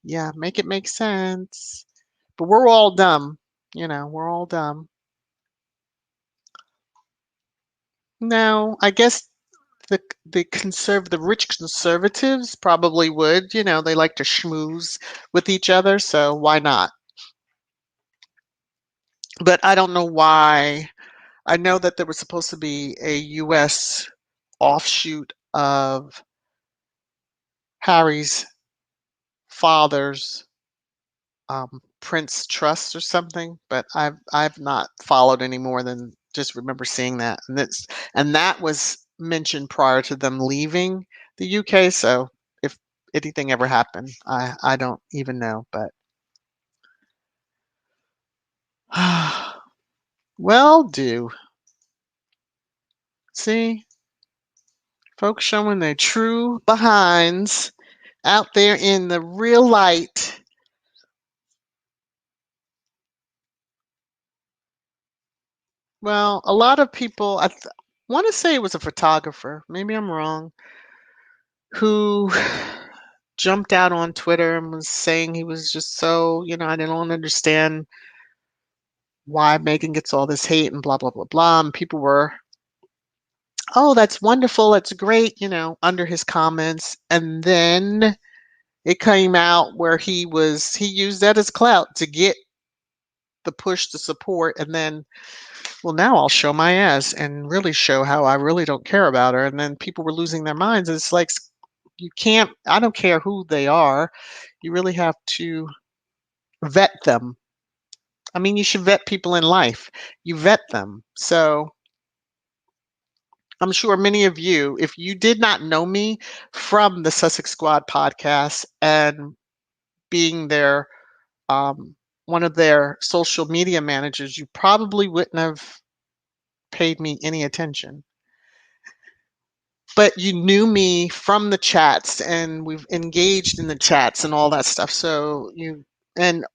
Yeah, make it make sense. But we're all dumb. We're all dumb. No, I guess the rich conservatives probably would. They like to schmooze with each other, so why not? But I don't know why. I know that there was supposed to be a U.S. offshoot of Harry's father's Prince Trust or something, but I've not followed any more than just remember seeing that, and that was mentioned prior to them leaving the UK. So if anything ever happened, I don't even know, but well, do see folks showing their true behinds out there in the real light. Well, a lot of people, want to say it was a photographer, maybe I'm wrong, who jumped out on Twitter and was saying he was just so, I don't understand why Meghan gets all this hate and blah, blah, blah, blah. And people were, oh, that's wonderful. That's great, under his comments. And then it came out where he used that as clout to get the push to support. And then, well, now I'll show my ass and really show how I really don't care about her. And then people were losing their minds. It's like, you can't, I don't care who they are. You really have to vet them. I mean, you should vet people in life. You vet them. So I'm sure many of you, if you did not know me from the Sussex Squad podcast and being one of their social media managers, you probably wouldn't have paid me any attention. But you knew me from the chats, and we've engaged in the chats and all that stuff. So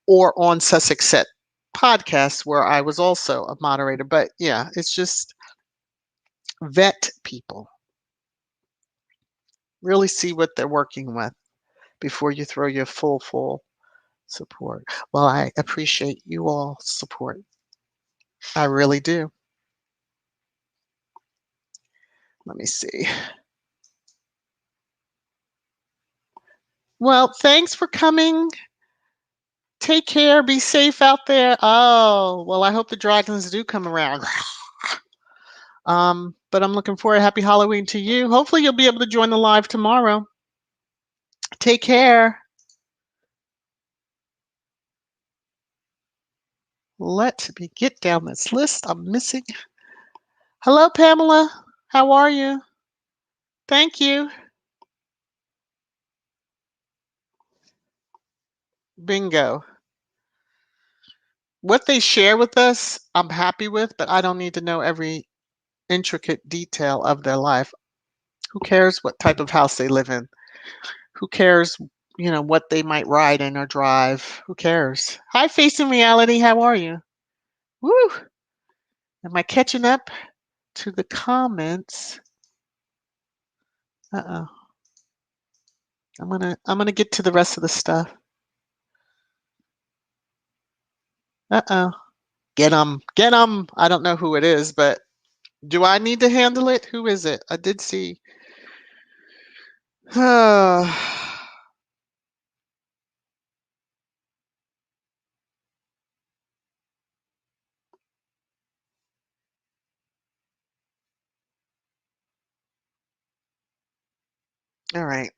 or on Sussex Set podcast where I was also a moderator. But yeah, it's just vet people. Really see what they're working with before you throw your full support. Well, I appreciate you all support. I really do. Let me see. Well, thanks for coming. Take care. Be safe out there. Oh, well, I hope the dragons do come around. But I'm looking forward. Happy Halloween to you. Hopefully you'll be able to join the live tomorrow. Take care. Let me get down this list. I'm missing. Hello, Pamela. How are you? Thank you. Bingo. What they share with us, I'm happy with, but I don't need to know every intricate detail of their life. Who cares what type of house they live in? Who cares, what they might ride in or drive? Who cares? Hi, Facing Reality. How are you? Woo! Am I catching up to the comments? Uh-oh. I'm gonna get to the rest of the stuff. Uh-oh. Get 'em. Get 'em. I don't know who it is, but do I need to handle it? Who is it? I did see. All right.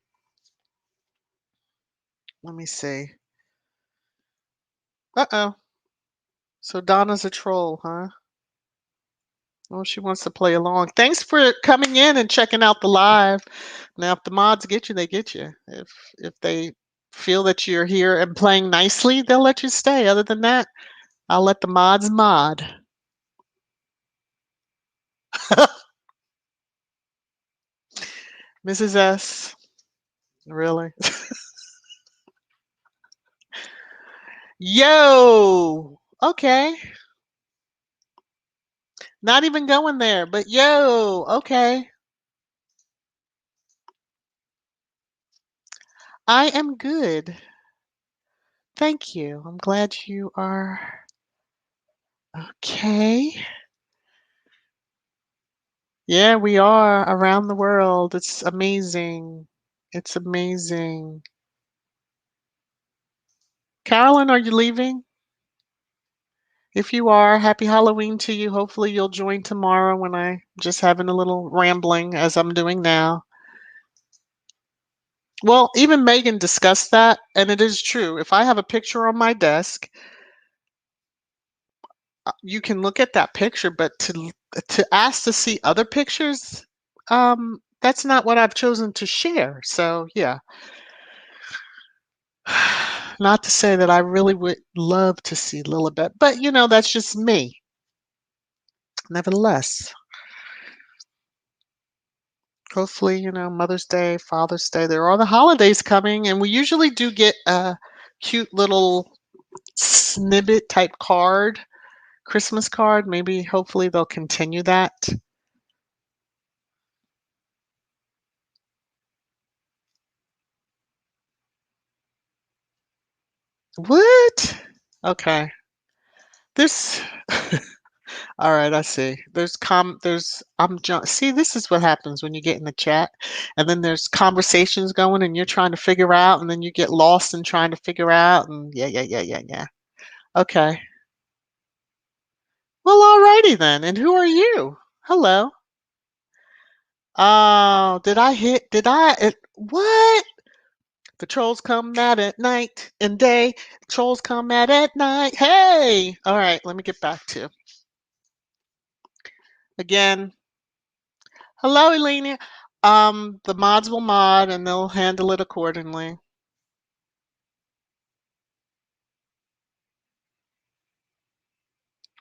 Let me see. Uh-oh. So Donna's a troll, huh? Oh, she wants to play along. Thanks for coming in and checking out the live. Now, if the mods get you, they get you. If they feel that you're here and playing nicely, they'll let you stay. Other than that, I'll let the mods mod. Mrs. S. Really? Yo! Okay. Not even going there, but yo, okay. I am good. Thank you. I'm glad you are okay. Yeah, we are around the world. It's amazing. It's amazing. Carolyn, are you leaving? If you are, happy Halloween to you. Hopefully you'll join tomorrow when I'm just having a little rambling as I'm doing now. Well, even Megan discussed that, and it is true. If I have a picture on my desk, you can look at that picture, but to ask to see other pictures, that's not what I've chosen to share. So yeah, not to say that I really would love to see Lilibet, but that's just me. Nevertheless, hopefully, Mother's Day, Father's Day, there are the holidays coming, and we usually do get a cute little snippet type card, Christmas card. Maybe hopefully they'll continue that. What? Okay. This all right, I see. There's see, this is what happens when you get in the chat and then there's conversations going and you're trying to figure out and then you get lost in trying to figure out and yeah. Okay. Well, alrighty then. And who are you? Hello. Oh, what? The trolls come out at night and day. Trolls come out at night. Hey! All right, let me get back to again. Hello, Elena. The mods will mod and they'll handle it accordingly.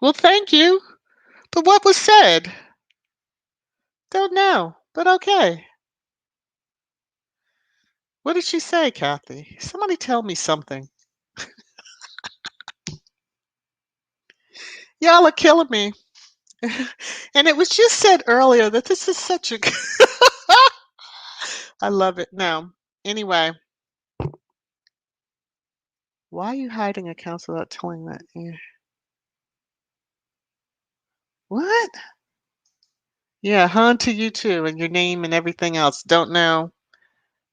Well, thank you. But what was said? Don't know, but okay. What did she say, Kathy? Somebody tell me something. Y'all are killing me. And it was just said earlier that this is such a I love it. Now, anyway, why are you hiding accounts without telling that? Yeah. What? Yeah, huh to you too, and your name and everything else. Don't know.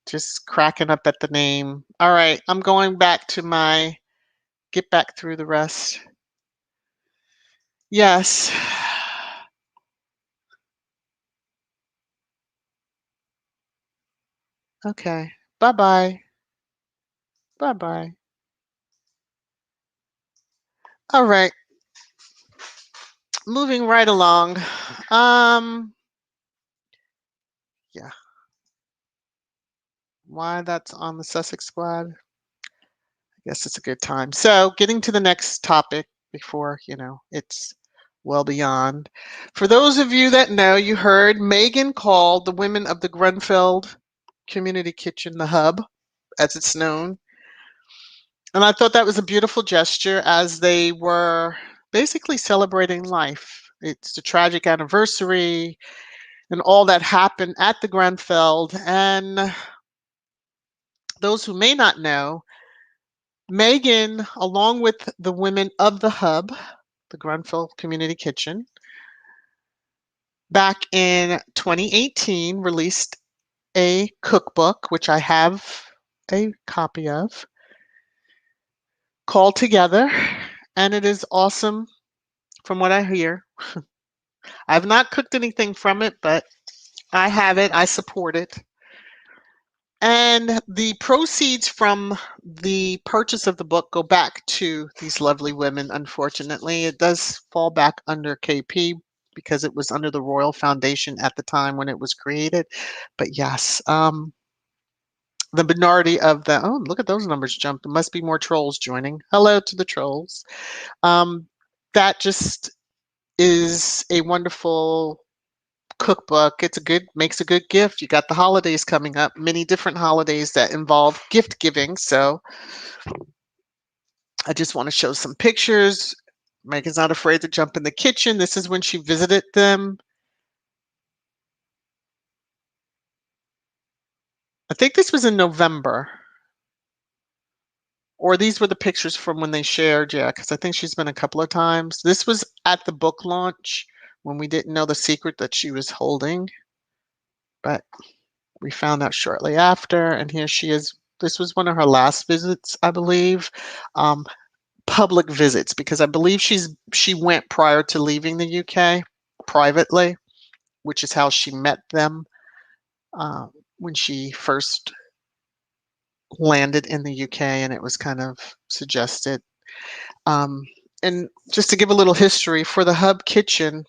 Just cracking up at the name. All right, I'm going back to my get back through the rest. Yes. Okay. Bye-bye. Bye-bye. All right. Moving right along. Yeah. Why that's on the Sussex squad? I guess it's a good time. So, getting to the next topic before, it's well beyond. For those of you that know, you heard Megan called the women of the Grenfell Community Kitchen the Hubb, as it's known. And I thought that was a beautiful gesture as they were basically celebrating life. It's the tragic anniversary and all that happened at the Grenfell. And those who may not know, Megan, along with the women of the Hubb, the Grenfell Community Kitchen, back in 2018 released a cookbook, which I have a copy of, called Together. And it is awesome from what I hear. I've not cooked anything from it, but I have it. I support it. And the proceeds from the purchase of the book go back to these lovely women, unfortunately. It does fall back under KP because it was under the Royal Foundation at the time when it was created. But yes, the minority of the, oh, look at those numbers jump. There must be more trolls joining. Hello to the trolls. That just is a wonderful cookbook. It's makes a good gift. You got the holidays coming up, many different holidays that involve gift giving. So I just want to show some pictures. Meghan's not afraid to jump in the kitchen. This is when she visited them. I think this was in November. Or these were the pictures from when they shared, yeah, because I think she's been a couple of times. This was at the book launch when we didn't know the secret that she was holding. But we found out shortly after, and here she is. This was one of her last visits, I believe. Public visits, because I believe she went prior to leaving the UK privately, which is how she met them when she first landed in the UK, and it was kind of suggested. And just to give a little history for the Hubb kitchen,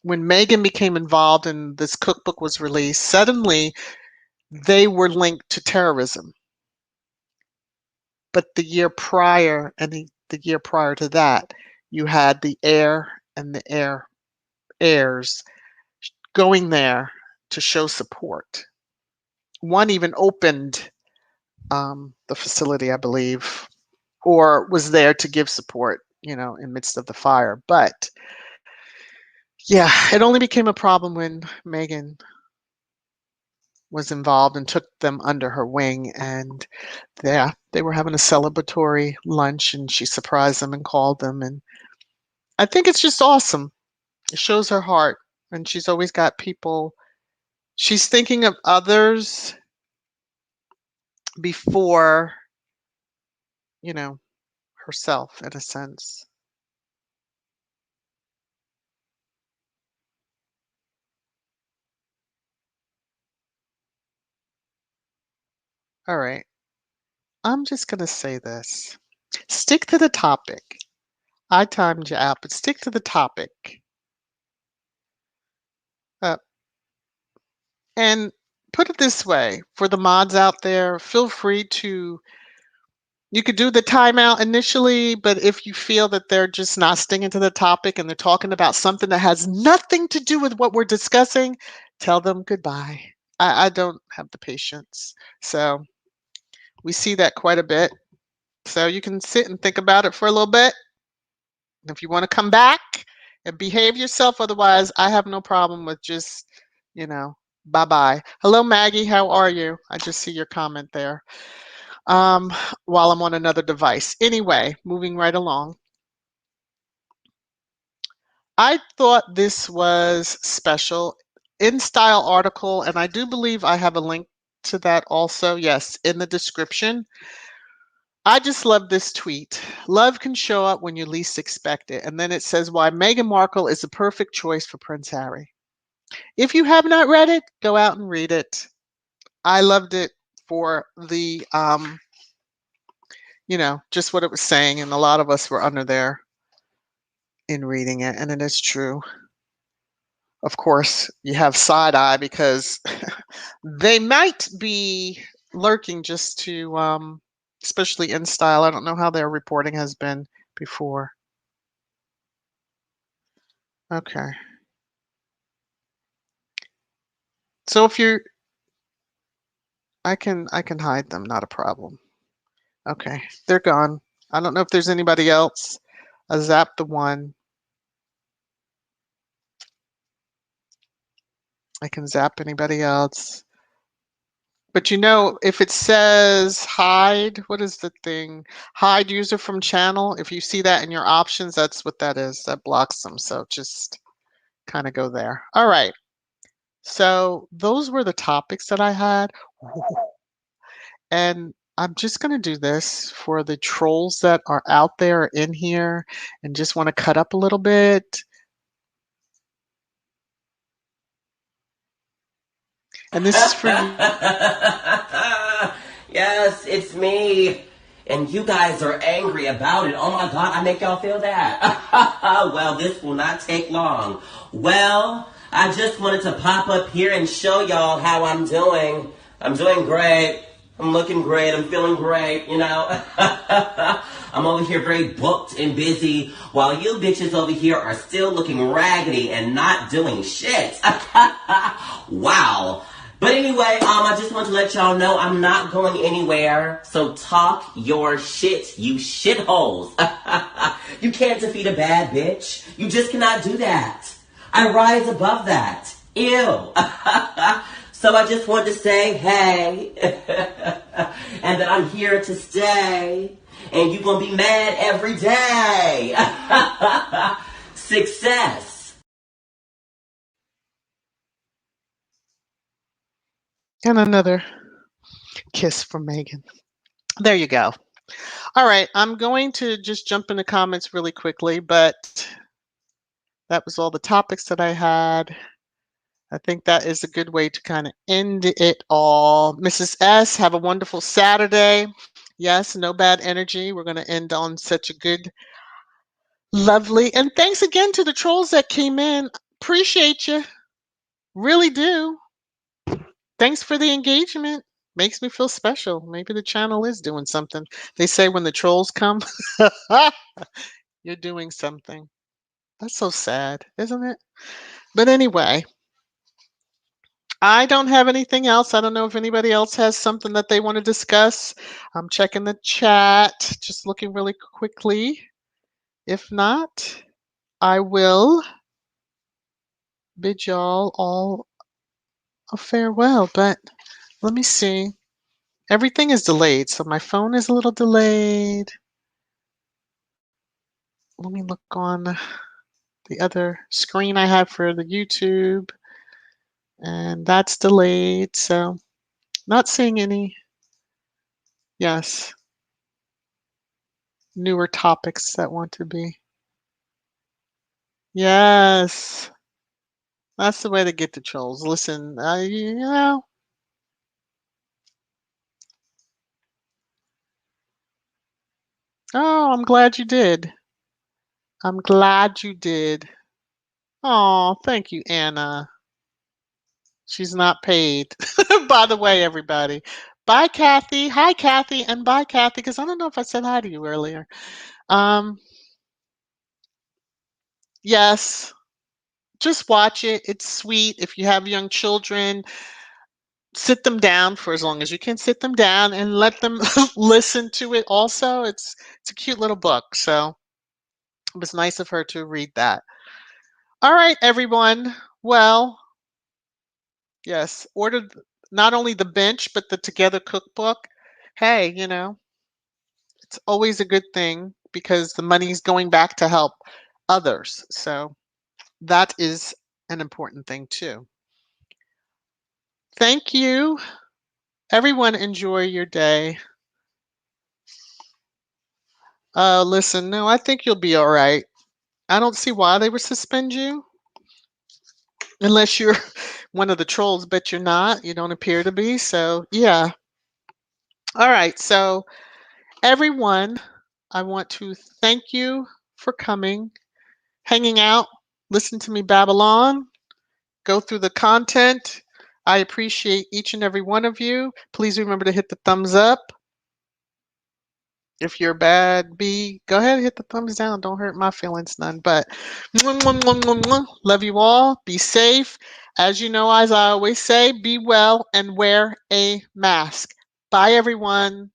when Meghan became involved and this cookbook was released, suddenly they were linked to terrorism. But the year prior and the year prior to that, you had the heir and the heirs going there to show support. One even opened the facility, I believe, or was there to give support, in midst of the fire. But yeah, it only became a problem when Meghan was involved and took them under her wing, and they were having a celebratory lunch, and she surprised them and called them, and I think it's just awesome. It shows her heart, and she's always got people. She's thinking of others before, herself, in a sense. All right. I'm just going to say this. Stick to the topic. I timed you out, but stick to the topic. And put it this way, for the mods out there, feel free to, you could do the timeout initially, but if you feel that they're just not sticking to the topic and they're talking about something that has nothing to do with what we're discussing, tell them goodbye. I don't have the patience. So we see that quite a bit. So you can sit and think about it for a little bit. If you want to come back and behave yourself, otherwise I have no problem with just, bye-bye. Hello, Maggie. How are you? I just see your comment there. While I'm on another device. Anyway, moving right along. I thought this was special. In-style article, and I do believe I have a link to that also. Yes, in the description. I just love this tweet. Love can show up when you least expect it. And then it says why Meghan Markle is the perfect choice for Prince Harry. If you have not read it, go out and read it. I loved it for the, just what it was saying. And a lot of us were under there in reading it. And it is true. Of course, you have side eye because they might be lurking just to, especially in style. I don't know how their reporting has been before. Okay. So if you're, I can hide them, not a problem. Okay, they're gone. I don't know if there's anybody else. I zapped the one. I can zap anybody else. But if it says hide, what is the thing? Hide user from channel. If you see that in your options, that's what that is. That blocks them. So just kind of go there. All right. So those were the topics that I had. And I'm just going to do this for the trolls that are out there in here and just want to cut up a little bit. And this is for you. Yes, it's me. And you guys are angry about it. Oh my God, I make y'all feel that. Well, this will not take long. Well, I just wanted to pop up here and show y'all how I'm doing. I'm doing great. I'm looking great. I'm feeling great, I'm over here very booked and busy while you bitches over here are still looking raggedy and not doing shit. Wow. But anyway, I just want to let y'all know I'm not going anywhere. So talk your shit, you shitholes. You can't defeat a bad bitch. You just cannot do that. I rise above that. Ew. So I just want to say, hey, and that I'm here to stay, and you gonna be mad every day. Success. And another kiss from Meghan. There you go. All right, I'm going to just jump in the comments really quickly, but that was all the topics that I had. I think that is a good way to kind of end it all. Mrs. S, have a wonderful Saturday. Yes, no bad energy. We're going to end on such a good, lovely, and thanks again to the trolls that came in. Appreciate you. Really do. Thanks for the engagement. Makes me feel special. Maybe the channel is doing something. They say when the trolls come, you're doing something. That's so sad, isn't it? But anyway, I don't have anything else. I don't know if anybody else has something that they want to discuss. I'm checking the chat, just looking really quickly. If not, I will bid y'all all a farewell. But let me see. Everything is delayed, so my phone is a little delayed. Let me look on the other screen I have for the YouTube, and that's delayed, so not seeing any, yes, newer topics that want to be. Yes, that's the way to get the trolls. Listen, you know, oh, I'm glad you did. I'm glad you did. Oh, thank you, Anna. She's not paid. By the way, everybody. Bye, Kathy. Hi, Kathy, and bye, Kathy, because I don't know if I said hi to you earlier. Um, yes, just watch it. It's sweet. If you have young children, sit them down for as long as you can sit them down and let them listen to it also. It's a cute little book. So it was nice of her to read that. All right, everyone. Well, yes, ordered not only the bench, but the Together cookbook. Hey, you know, it's always a good thing because the money's going back to help others. So that is an important thing too. Thank you. Everyone enjoy your day. Listen, no, I think you'll be all right. I don't see why they would suspend you unless you're one of the trolls, but you're not. You don't appear to be. So, yeah. All right. So, everyone, I want to thank you for coming, hanging out, listen to me babble on, go through the content. I appreciate each and every one of you. Please remember to hit the thumbs up. If you're bad, go ahead and hit the thumbs down. Don't hurt my feelings none. But love you all. Be safe. As you know, as I always say, be well and wear a mask. Bye, everyone.